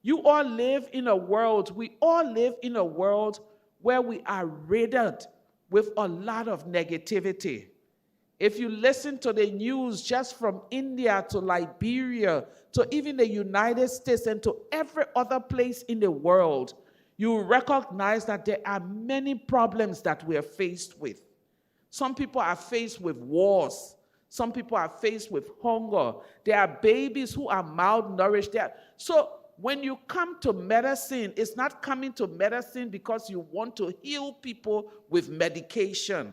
You all live in a world, we all live in a world where we are riddled with a lot of negativity. If you listen to the news just from India to Liberia to even the United States and to every other place in the world, you recognize that there are many problems that we are faced with. Some people are faced with wars. Some people are faced with hunger. There are babies who are malnourished. So when you come to medicine, it's not coming to medicine because you want to heal people with medication.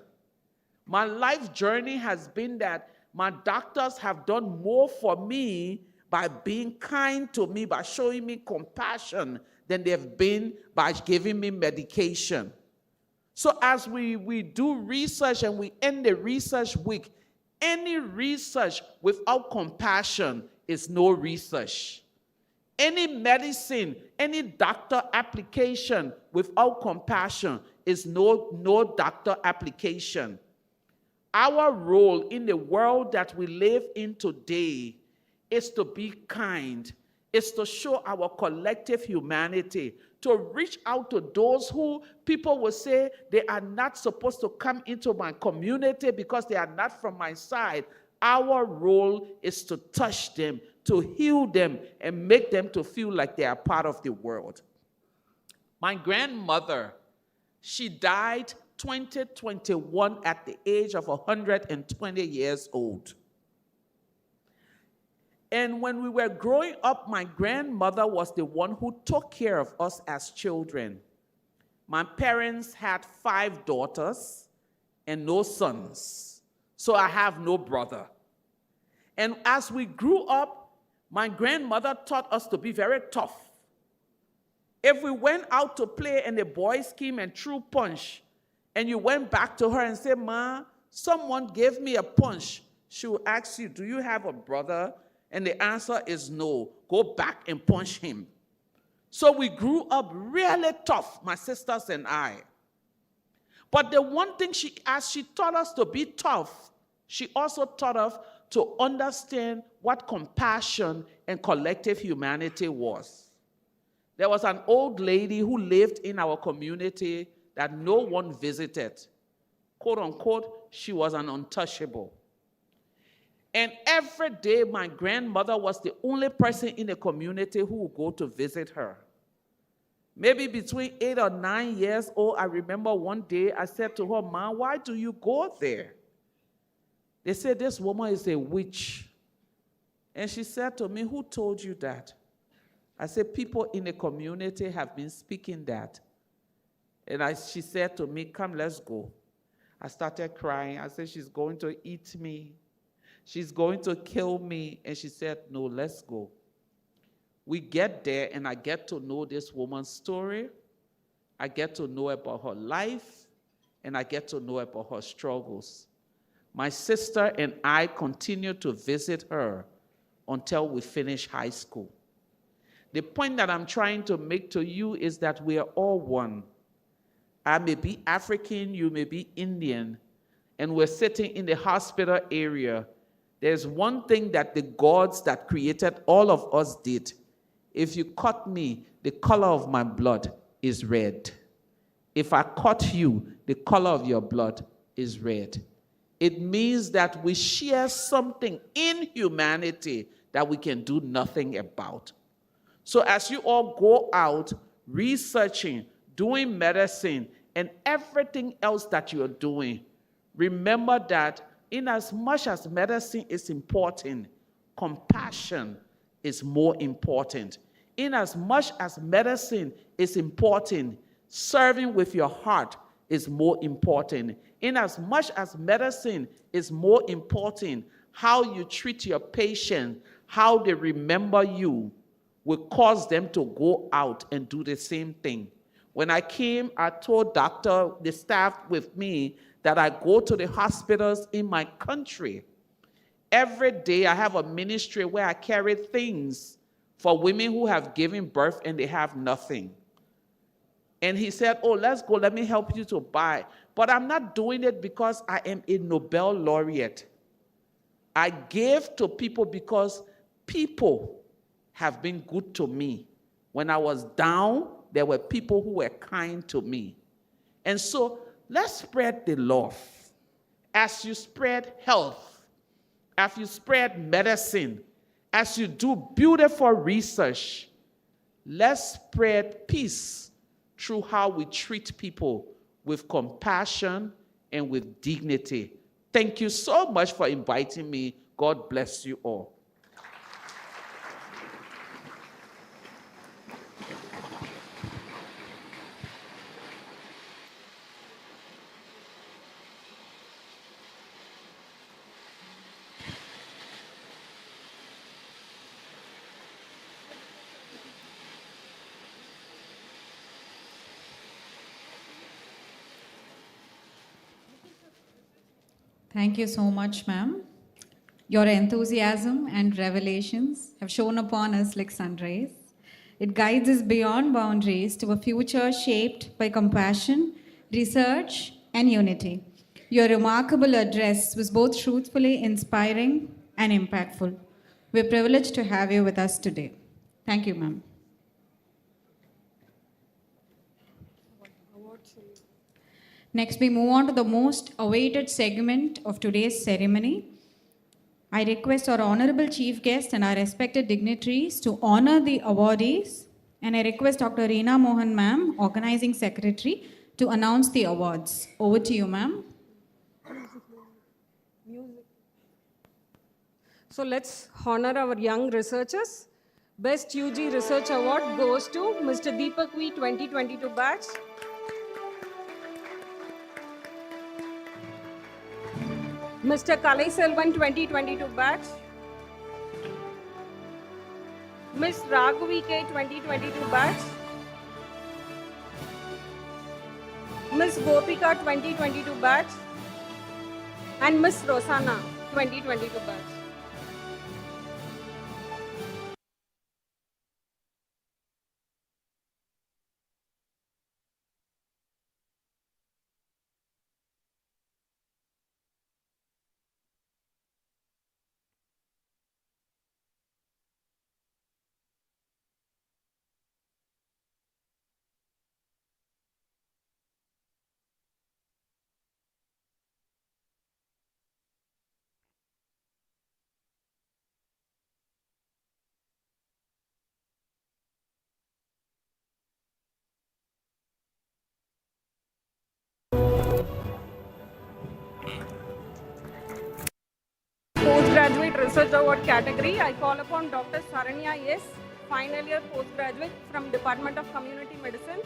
My life journey has been that my doctors have done more for me by being kind to me, by showing me compassion, than they've been by giving me medication. So as we do research and we end the research week, any research without compassion is no research. Any medicine, any doctor application without compassion is no doctor application. Our role in the world that we live in today is to be kind, is to show our collective humanity, to reach out to those who people will say they are not supposed to come into my community because they are not from my side. Our role is to touch them, to heal them, and make them to feel like they are part of the world. My grandmother, she died 2021 at the age of 120 years old. And when we were growing up, my grandmother was the one who took care of us as children. My parents had 5 daughters and no sons, so I have no brother. And as we grew up, my grandmother taught us to be very tough. If we went out to play and the boys came and threw punch, and you went back to her and said, "Ma, someone gave me a punch," she will ask you, "Do you have a brother?" And the answer is no. Go back and punch him. So we grew up really tough, my sisters and I. But the one thing as she taught us to be tough, she also taught us to understand what compassion and collective humanity was. There was an old lady who lived in our community that no one visited. Quote unquote, she was an untouchable. And every day, my grandmother was the only person in the community who would go to visit her. Maybe between 8 or 9 years old, I remember one day I said to her, "Ma, why do you go there?" They said, "This woman is a witch." And she said to me, "Who told you that?" I said, "People in the community have been speaking that." And she said to me, "Come, let's go." I started crying. I said, "She's going to eat me. She's going to kill me." And she said, "No, let's go." We get there, and I get to know this woman's story. I get to know about her life, and I get to know about her struggles. My sister and I continue to visit her until we finish high school. The point that I'm trying to make to you is that we are all one. I may be African, you may be Indian, and we're sitting in the hospital area. There's one thing that the gods that created all of us did. If you cut me, the color of my blood is red. If I cut you, the color of your blood is red. It means that we share something in humanity that we can do nothing about. So as you all go out researching, doing medicine, and everything else that you're doing, remember that in as much as medicine is important, compassion is more important. In as much as medicine is important, serving with your heart is more important. In as much as medicine is more important, how you treat your patient, how they remember you, will cause them to go out and do the same thing. When I came, I told the staff with me, that I go to the hospitals in my country. Every day I have a ministry where I carry things for women who have given birth and they have nothing. And he said, oh, let's go, let me help you to buy. But I'm not doing it because I am a Nobel laureate. I gave to people because people have been good to me. When I was down, there were people who were kind to me. And so let's spread the love. As you spread health, as you spread medicine, as you do beautiful research, let's spread peace through how we treat people with compassion and with dignity. Thank you so much for inviting me. God bless you all. Thank you so much, ma'am. Your enthusiasm and revelations have shone upon us like sun rays. It guides us beyond boundaries to a future shaped by compassion, research, and unity. Your remarkable address was both truthfully inspiring and impactful. We're privileged to have you with us today. Thank you, ma'am. Next, we move on to the most awaited segment of today's ceremony. I request our honorable chief guest and our respected dignitaries to honor the awardees, and I request Dr. Reena Mohan ma'am, organizing secretary, to announce the awards. Over to you, ma'am. So let's honor our young researchers. Best UG Research Award goes to Mr. Deepak V 2022 batch. Mr. Kalai Selvan 2022 batch. Ms. Raghavi K 2022 batch. Ms. Gopika 2022 batch. And Ms. Rosanna 2022 batch. Postgraduate Research Award category, I call upon Dr. Saranya S, final year postgraduate from Department of Community Medicine.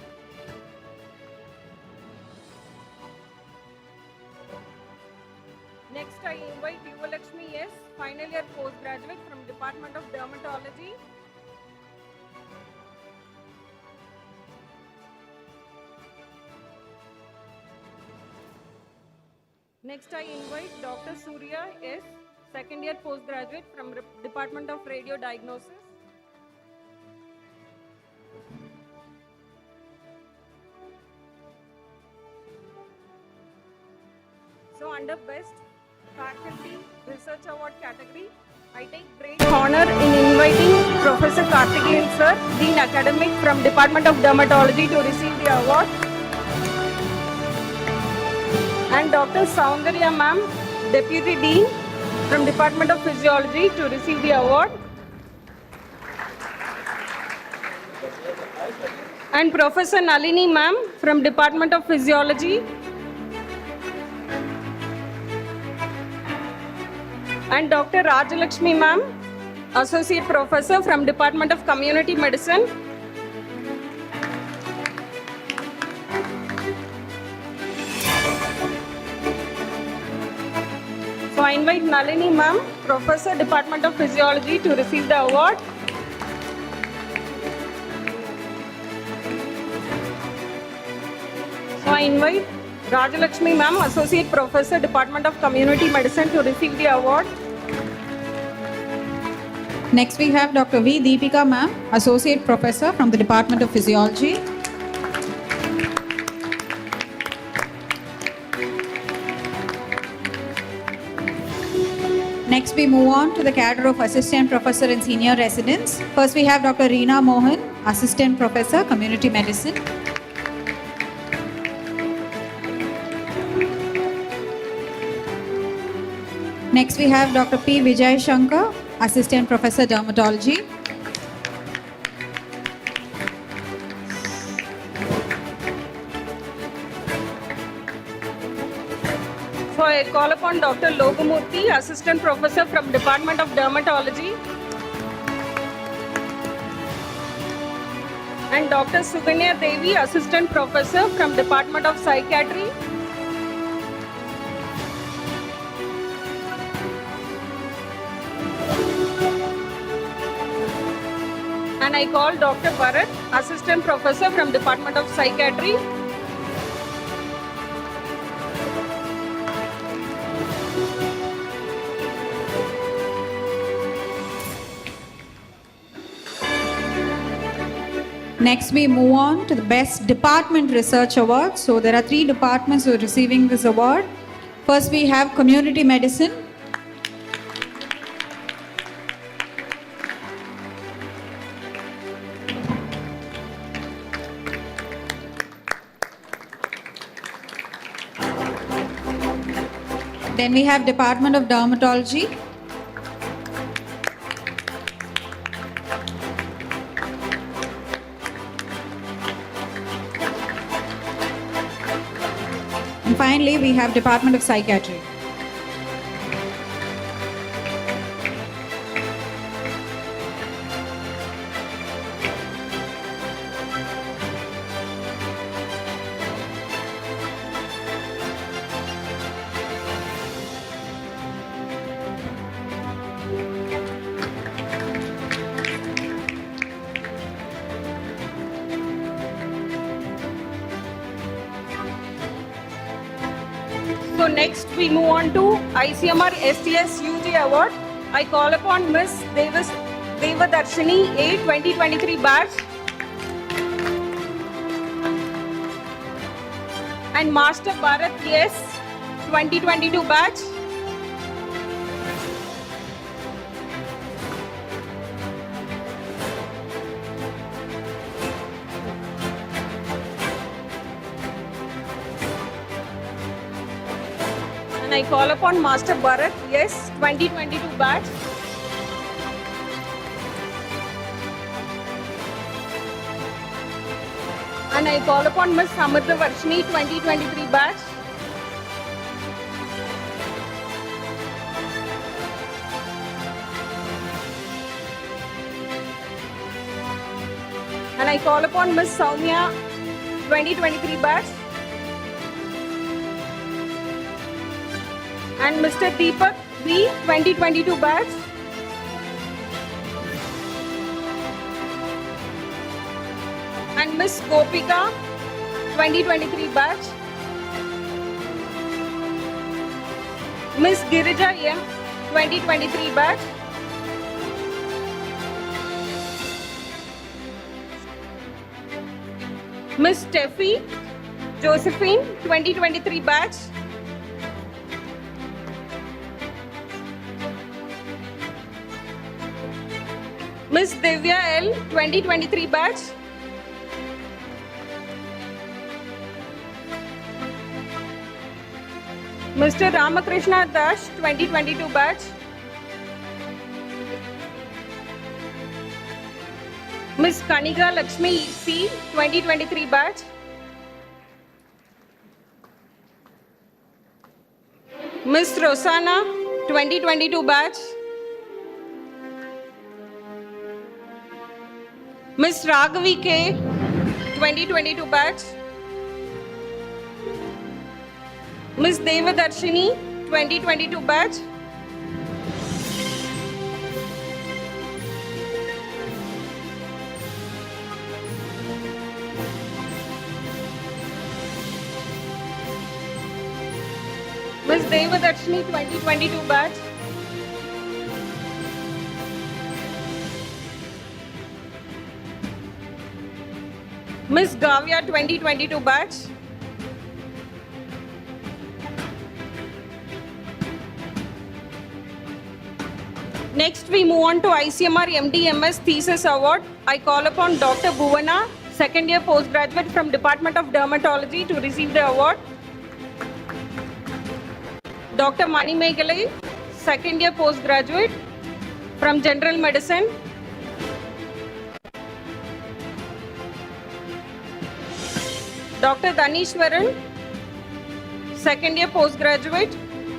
Next, I invite Yuvalakshmi S, final year postgraduate from Department of Dermatology. Next, I invite Dr. Surya S, second year postgraduate from Department of Radio Diagnosis. So under Best Faculty Research Award category, I take great honor in inviting Professor Karthikeyan Sir, Dean Academic from Department of Dermatology to receive the award, and Dr. Soundarya Ma'am, Deputy Dean from Department of Physiology to receive the award, and Professor Nalini Ma'am from Department of Physiology, and Dr. Rajalakshmi Ma'am, Associate Professor from Department of Community Medicine, so I invite Nalini Ma'am, Professor, Department of Physiology to receive the award. So I invite Rajalakshmi Ma'am, Associate Professor, Department of Community Medicine to receive the award. Next we have Dr. V. Deepika Ma'am, Associate Professor from the Department of Physiology. Next we move on to the cadre of Assistant Professor and Senior Residents. First we have Dr. Reena Mohan, Assistant Professor, Community Medicine. Next we have Dr. P. Vijay Shankar, Assistant Professor, Dermatology. So I call upon Dr. Logamurthy, Assistant Professor from Department of Dermatology, and Dr. Suganya Devi, Assistant Professor from Department of Psychiatry, and I call Dr. Bharat, Assistant Professor from Department of Psychiatry. Next we move on to the Best Department Research Award. So there are 3 departments who are receiving this award. First we have Community Medicine. Then we have Department of Dermatology. And finally, we have Department of Psychiatry. So next we move on to ICMR STS UG Award. I call upon Miss Devadarshini A 2023 batch and Master Bharat S 2022 batch. And I call upon Master Bharat S 2022 batch. And I call upon Miss Samudra Varshini 2023 batch. And I call upon Miss Soumya 2023 batch. And Mr. Deepak B 2022 batch. And Miss Gopika 2023 batch. Miss Girija M 2023 batch. Miss Steffi Josephine 2023 batch. Ms. Divya L, 2023 batch. Mr. Ramakrishna Dash, 2022 batch. Ms. Kaniga Lakshmi C, 2023 batch. Ms. Rosanna, 2022 batch. Ms. Raghavi K, 2022 batch. Ms. Devadarshini, 2022 batch. Ms. Devadarshini, 2022 batch. Ms. Gavya, 2022 batch. Next, we move on to ICMR MD/MS Thesis Award. I call upon Dr. Bhuvana, second year postgraduate from Department of Dermatology, to receive the award. Dr. Mani Megalai, second year postgraduate from General Medicine. Dr. Danishwaran, second year postgraduate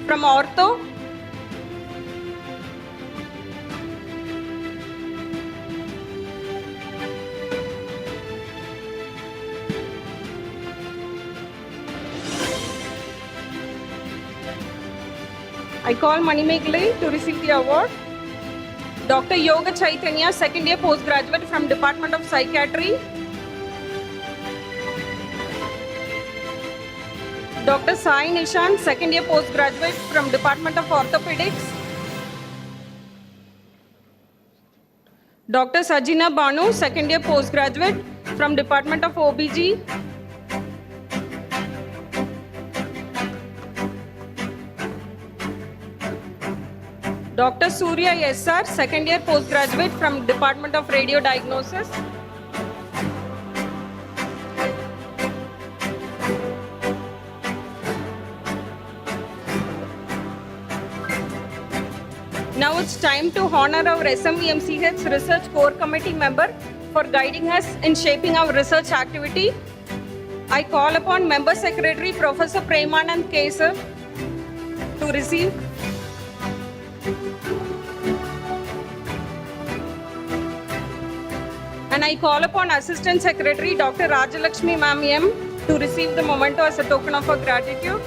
from Ortho. I call Mani Megalai to receive the award. Dr. Yoga Chaitanya, second year postgraduate from Department of Psychiatry. Dr. Sai Nishan, second year postgraduate from Department of Orthopedics. Dr. Sajina Banu, second year postgraduate from Department of OBG. Dr. Surya SR, second year postgraduate from Department of Radio Diagnosis. Now it's time to honor our SMVMCH Research Core Committee member for guiding us in shaping our research activity. I call upon Member Secretary Professor Premanand K. Sir to receive. And I call upon Assistant Secretary Dr. Rajalakshmi Ma'am M to receive the memento as a token of our gratitude.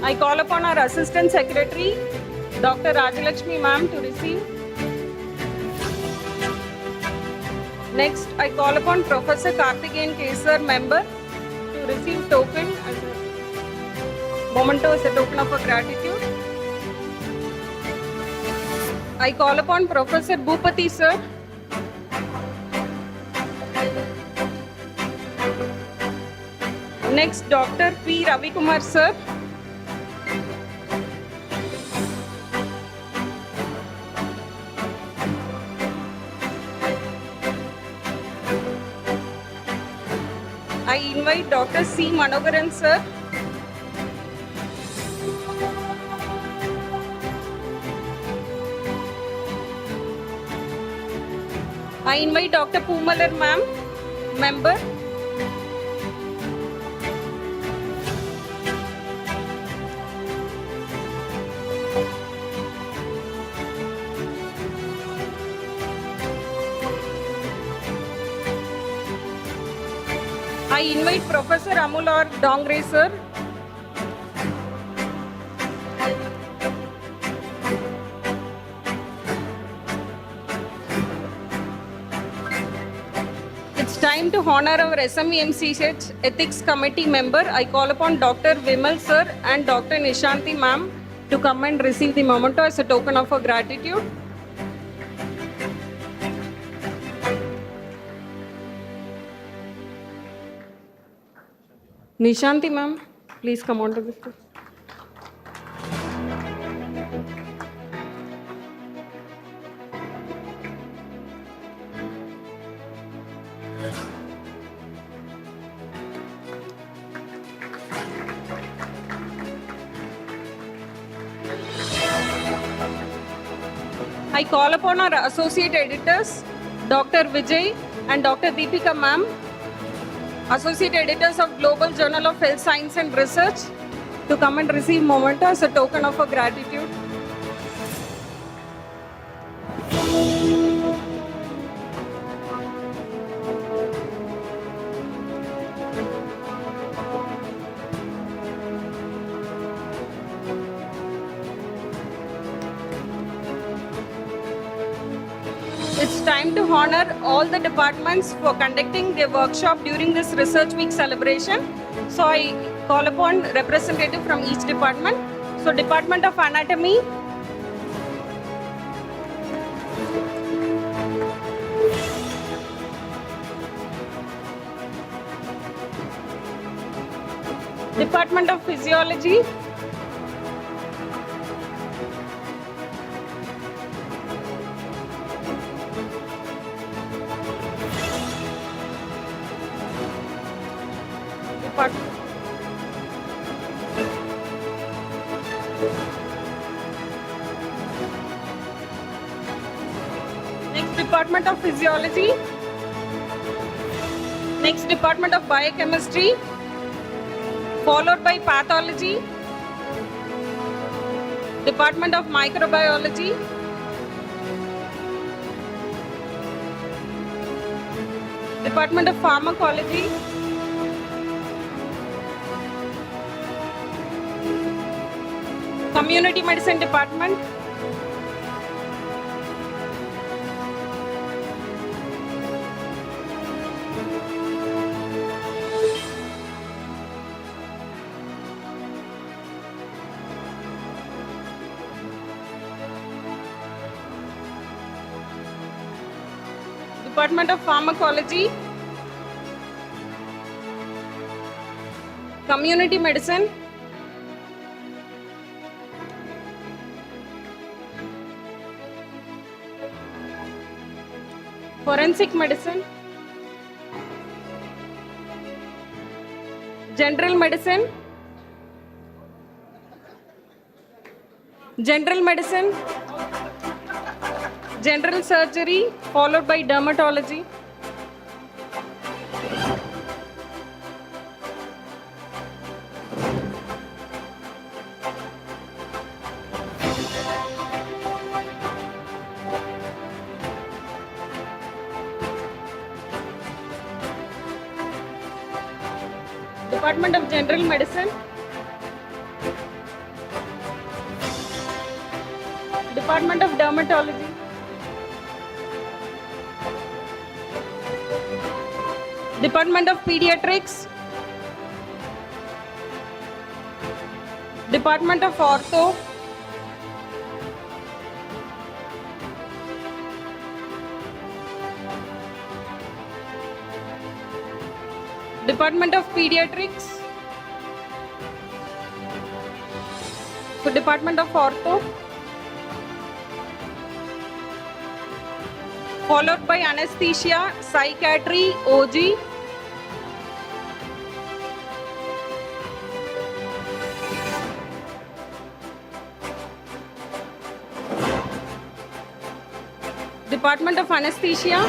I call upon our Assistant Secretary Dr. Rajalakshmi Ma'am to receive. Next, I call upon Professor Karthikeyan K. Sir, member, to receive token as a memento as a token of our gratitude. I call upon Professor Bhupati Sir. Next, Dr. P. Ravikumar Sir. I invite Dr. C. Manogaran Sir. I invite Dr. Poomalar Ma'am, member. I invite Professor Amul R. Dongre Sir. It's time to honor our SMVMCH Ethics Committee member. I call upon Dr. Vimal Sir and Dr. Nishanti Ma'am to come and receive the memento as a token of our gratitude. Nishanti Ma'am. Please come on to the stage. I call upon our associate editors, Dr. Vijay and Dr. Deepika ma'am, associate editors of Global Journal of Health Science and Research, to come and receive memento as a token of our gratitude. It's time to honor all the departments for conducting their workshop during this Research Week celebration. So I call upon representative from each department. So Department of Anatomy, Department of Physiology, Next, Department of Physiology. Next, Department of Biochemistry, followed by Pathology, Department of Microbiology, Department of Pharmacology, Community Medicine Department, Department of Pharmacology, Community Medicine, Forensic Medicine, General Medicine, General Medicine, General Surgery, followed by Dermatology, Department of General Medicine, Department of Dermatology, Department of Pediatrics, Department of Ortho, Department of Pediatrics, so Department of Ortho, followed by Anesthesia, Psychiatry, OG, Department of Anesthesia,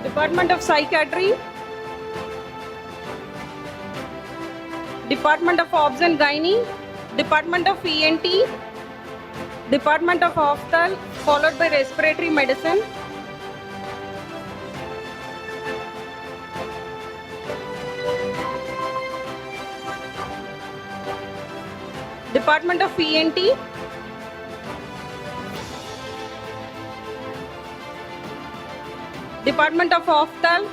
Department of Psychiatry, Department of Obs and Gynae, Department of ENT, Department of Ophthal, followed by Respiratory Medicine, Department of ENT, Department of Ophthal,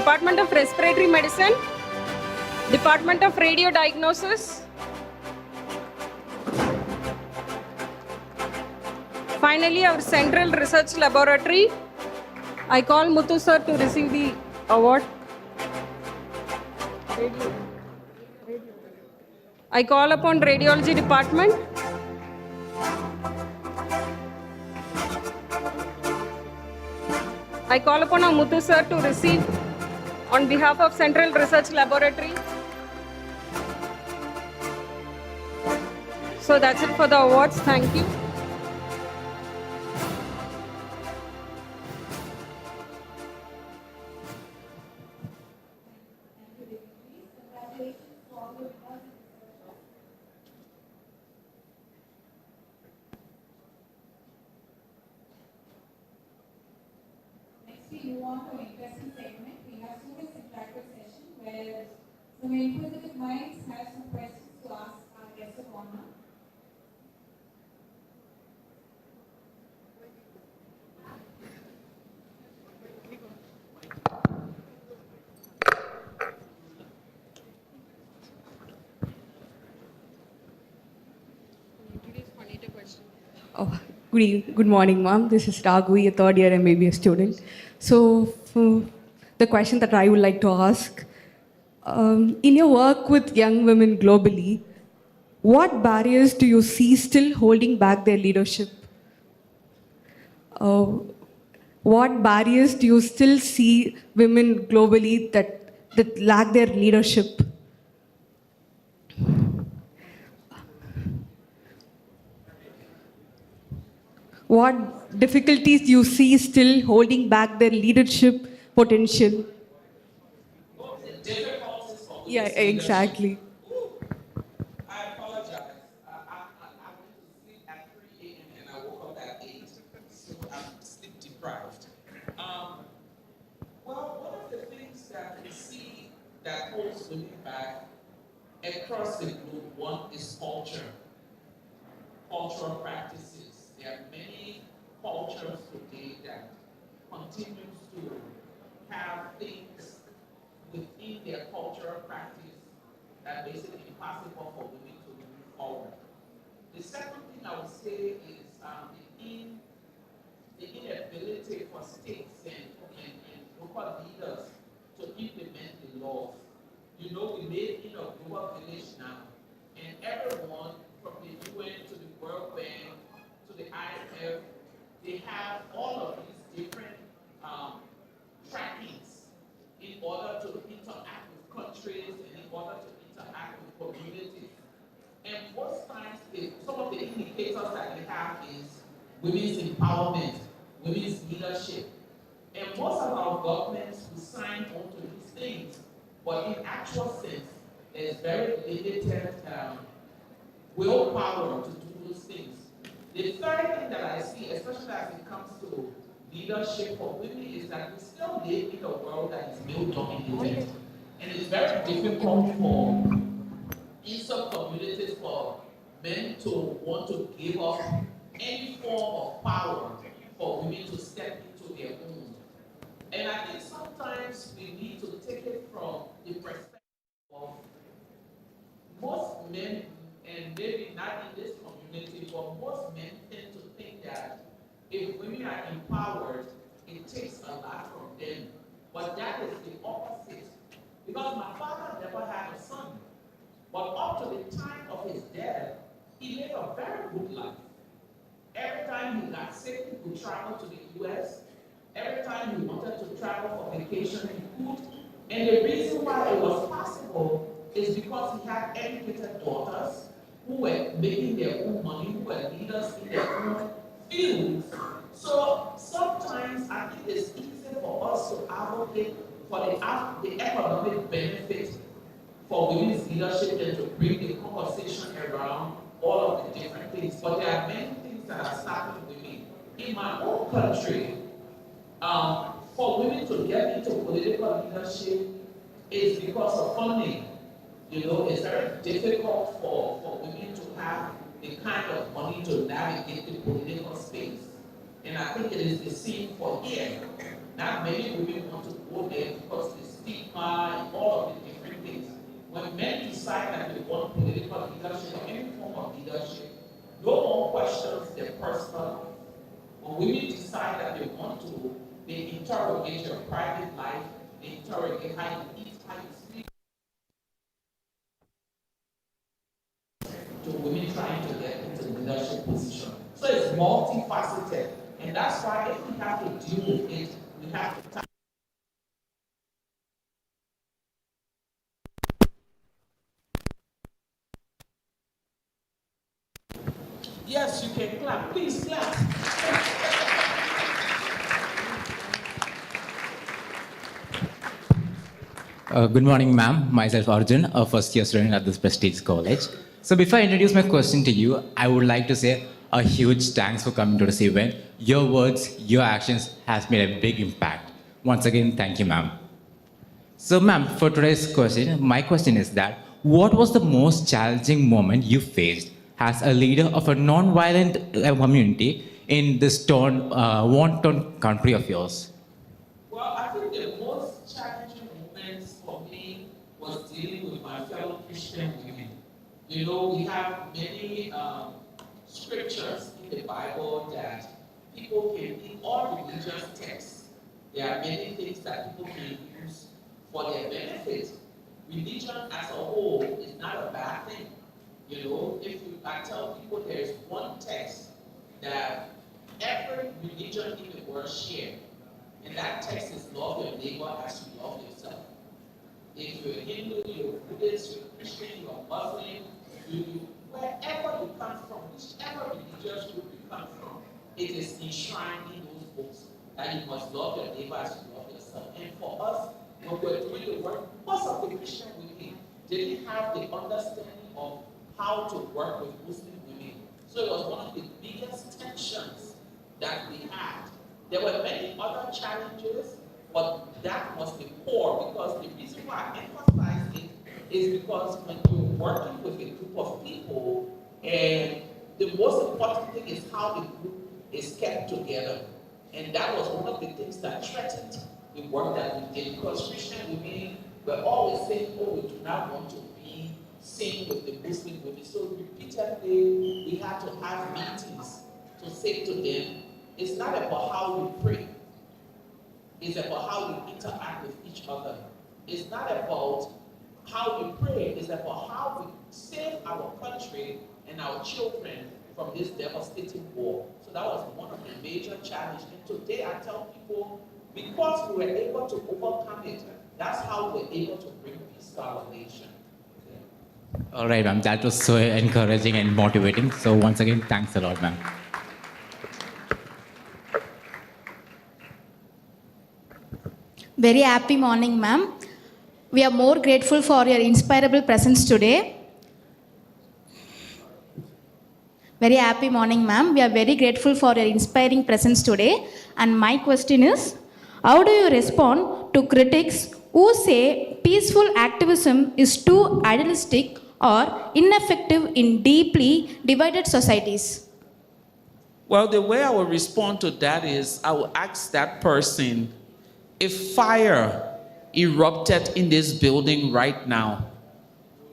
Department of Respiratory Medicine, Department of Radio Diagnosis. Finally, our Central Research Laboratory. I call Muthu sir to receive the award. I call upon Radiology Department. I call upon our Muthu sir to receive on behalf of Central Research Laboratory. So that's it for the awards. Thank you. We move on to an interesting segment. We have students interactive session where some inquisitive minds have some questions to ask our guest of honor. Oh, good morning, ma'am. This is Gbowee, a third year MBBS student. So, the question that I would like to ask, in your work with young women globally, what barriers do you see still holding back their leadership? What barriers do you still see women globally that lack their leadership? What difficulties do you see still holding back their leadership potential? Yeah, exactly. I apologize. I went to sleep at 3 a.m. and I woke up at 8, so I'm sleep deprived. Well, one of the things that we see that holds women back across the globe, one is culture, cultural practices. There are many cultures today that continues to have things within their cultural practice that makes it impossible for women to move forward. The second thing I would say is the inability for states and local leaders to implement the laws. You know, we made it a global village now, and everyone from the UN to the World Bank to the IMF, they have all of these different trackings in order to interact with countries and in order to interact with communities. And most times, some of the indicators that they have is women's empowerment, women's leadership. And most of our governments will sign on to these things, but in actual sense, there's very limited willpower to do those things. The third thing that I see, especially as it comes to leadership for women, is that we still live in a world that is male-dominated. And it's very difficult in some communities for men to want to give up any form of power for women to step into their own. And I think sometimes we need to take it from the perspective of most men, and maybe not in this community, but most men tend to think that if women are empowered, it takes a lot from them. But that is the opposite. Because my father never had a son. But up to the time of his death, he lived a very good life. Every time he got sick, he could travel to the US. Every time he wanted to travel for vacation, he could. And the reason why it was possible is because he had educated daughters who were making their own money, who were leaders in their own fields. So sometimes I think it's easy for us to advocate for the economic benefit for women's leadership and to bring the conversation around all of the different things. But there are many things that are stopping women. In my own country, for women to get into political leadership is because of funding. You know, it's very difficult for women to have the kind of money to navigate the political space. And I think it is the same for here. Not many women want to go there because it's stigma and all of the different things. When men decide that they want political leadership or any form of leadership, no one questions their personal life. When women decide that they want to, they interrogate your private life, they interrogate how you eat, how you sleep. To women trying to get into leadership position. So it's multifaceted. And that's why if we have to deal with it, we have to Yes, you can clap. Please clap. Good morning, ma'am. Myself, Arjun, a first-year student at this prestigious college. So before I introduce my question to you, I would like to say a huge thanks for coming to this event. Your words, your actions has made a big impact. Once again, thank you, ma'am. So, ma'am, for today's question, my question is that what was the most challenging moment you faced as a leader of a non-violent community in this war-torn country of yours? Well, I think the most challenging moments for me was dealing with my fellow Christian women. You know, we have many scriptures in the Bible that people can, in all religious texts, there are many things that people can use for their benefit. Religion as a whole is not a bad thing. You know, I tell people there is one text that every religion in the world share, and that text is love your neighbor as you love yourself. If you're Hindu, you're Buddhist, you're Christian, you're Muslim, wherever you come from, whichever religious group you come from, it is enshrined in those books that you must love your neighbor as you love yourself. And for us, when we're doing the work, most of the Christian women didn't have the understanding of how to work with Muslim women. So it was one of the biggest tensions that we had. There were many other challenges, but that was the core, because the reason why I emphasize it is because when you're working with a group of people, and the most important thing is how the group is kept together. And that was one of the things that threatened the work that we did, because Christian women were always saying, oh, we do not want to be seen with the Muslim women. So repeatedly, we had to have meetings to say to them, it's not about how we pray. It's about how we interact with each other. It's not about how we pray. It's about how we save our country and our children from this devastating war. So that was one of the major challenges. And today I tell people, because we were able to overcome it, that's how we're able to bring peace to our nation. All right, ma'am. That was so encouraging and motivating. So once again, thanks a lot, ma'am. Very happy morning, ma'am. We are more grateful for your inspirable presence today. Very happy morning, ma'am. We are very grateful for your inspiring presence today. And my question is, how do you respond to critics who say peaceful activism is too idealistic or ineffective in deeply divided societies? Well, the way I will respond to that is I will ask that person, if fire erupted in this building right now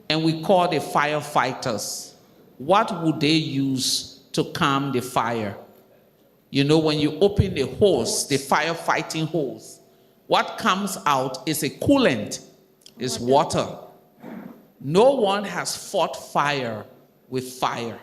and we call the firefighters, what would they use to calm the fire? You know, when you open the hose, the firefighting hose, what comes out is a coolant, is water. No one has fought fire with fire.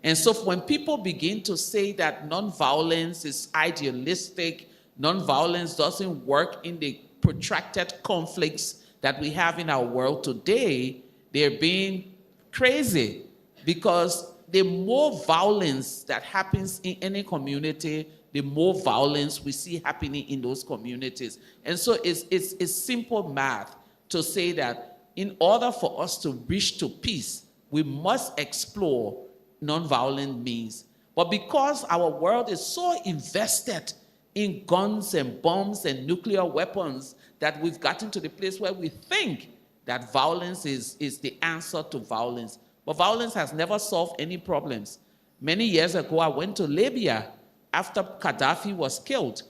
And so when people begin to say that nonviolence is idealistic, nonviolence doesn't work in the protracted conflicts that we have in our world today, they're being crazy, because the more violence that happens in any community, the more violence we see happening in those communities. And so it's simple math to say that in order for us to reach to peace, we must explore nonviolent means. But because our world is so invested in guns and bombs and nuclear weapons that we've gotten to the place where we think that violence is the answer to violence. But violence has never solved any problems. Many years ago, I went to Libya after Gaddafi was killed.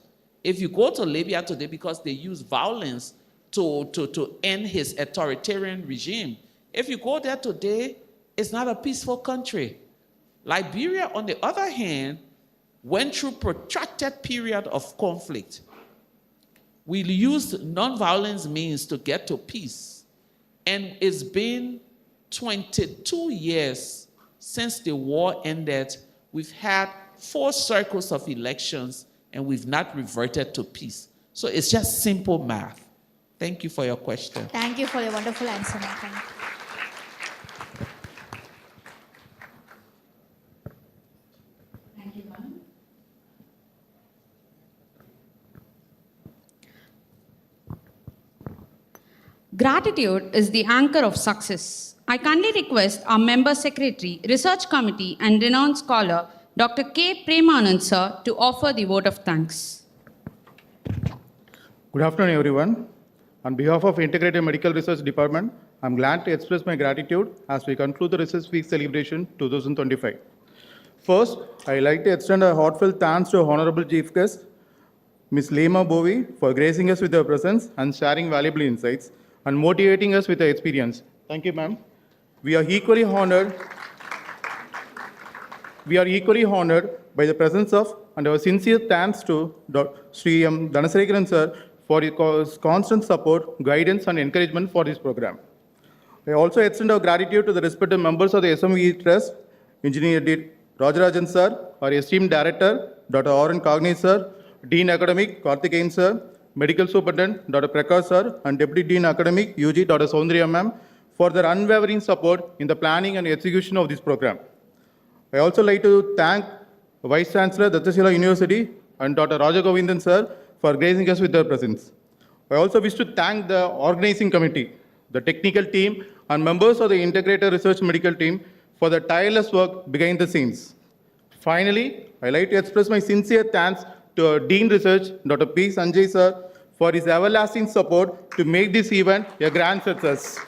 If you go to Libya today, because they use violence to end his authoritarian regime. If you go there today, it's not a peaceful country. Liberia, on the other hand, went through protracted period of conflict. We used nonviolence means to get to peace. And it's been 22 years since the war ended. We've had 4 cycles of elections, and we've not reverted to peace. So it's just simple math. Thank you for your question. Thank you for your wonderful answer, ma'am. Thank you. Gratitude is the anchor of success. I kindly request our member secretary, research committee, and renowned scholar, Dr. K. Premanand sir, to offer the vote of thanks. Good afternoon, everyone. On behalf of Integrative Medical Research Department, I'm glad to express my gratitude as we conclude the Research Week celebration 2025. First, I'd like to extend a heartfelt thanks to our Honorable Chief Guest, Ms. Leymah Gbowee, for gracing us with her presence and sharing valuable insights and motivating us with her experience. Thank you, ma'am. We are equally honored by the presence of and our sincere thanks to Sri M. Dhanasekaran sir for his constant support, guidance, and encouragement for this program. I also extend our gratitude to the respected members of the SMVMCH Trust, Engineer D. Rajarajan sir, our esteemed director, Dr. R.N. Kagne sir, Dean Academic, Karthikeyan sir, Medical Superintendent, Dr. Prakash sir, and Deputy Dean Academic, UG, Dr. Soundriya ma'am, for their unwavering support in the planning and execution of this program. I also like to thank Vice Chancellor, Dattashila University, and Dr. Rajagovindan sir for gracing us with their presence. I also wish to thank the organizing committee, the technical team, and members of the Integrated Research Medical team for the tireless work behind the scenes. Finally, I'd like to express my sincere thanks to our Dean Research, Dr. P. Sanjay sir, for his everlasting support to make this event a grand success.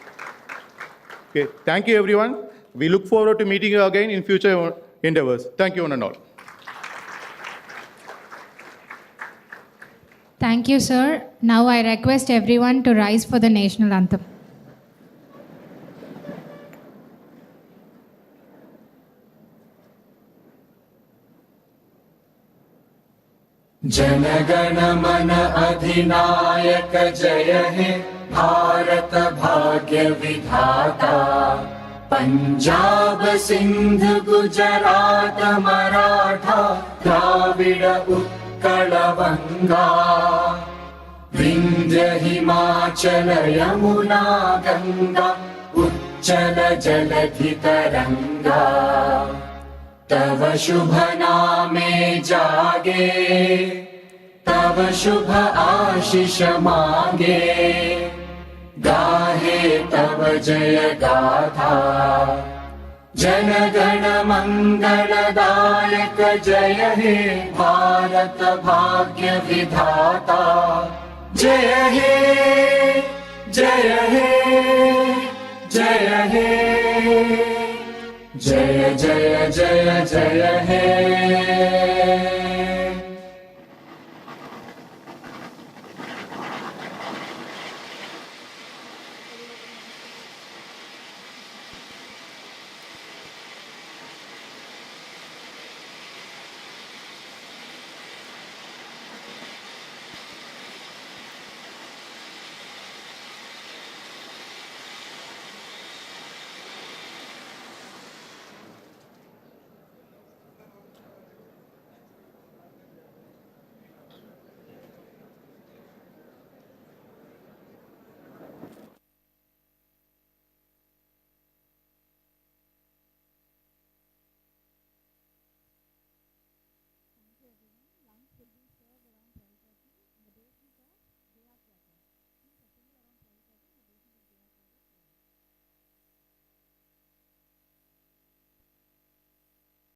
Okay, thank you, everyone. We look forward to meeting you again in future endeavors. Thank you, one and all. Thank you, sir. Now I request everyone to rise for the national anthem. जनगण मन अधिनायक जय हे भारत भाग्य विधाता पंजाब सिंध गुजरात मराठा द्राविड उत्कल बंगा विंध्य हिमाचल यमुना गंगा उच्चल जलधि तरंगा तव शुभ नामे जागे तव शुभ आशीष मांगे गाहे तव जय गाथा जन गण मंगलदायक जय हे भारत भाग्य विधाता जय हे जय हे जय हे जय जय जय जय हे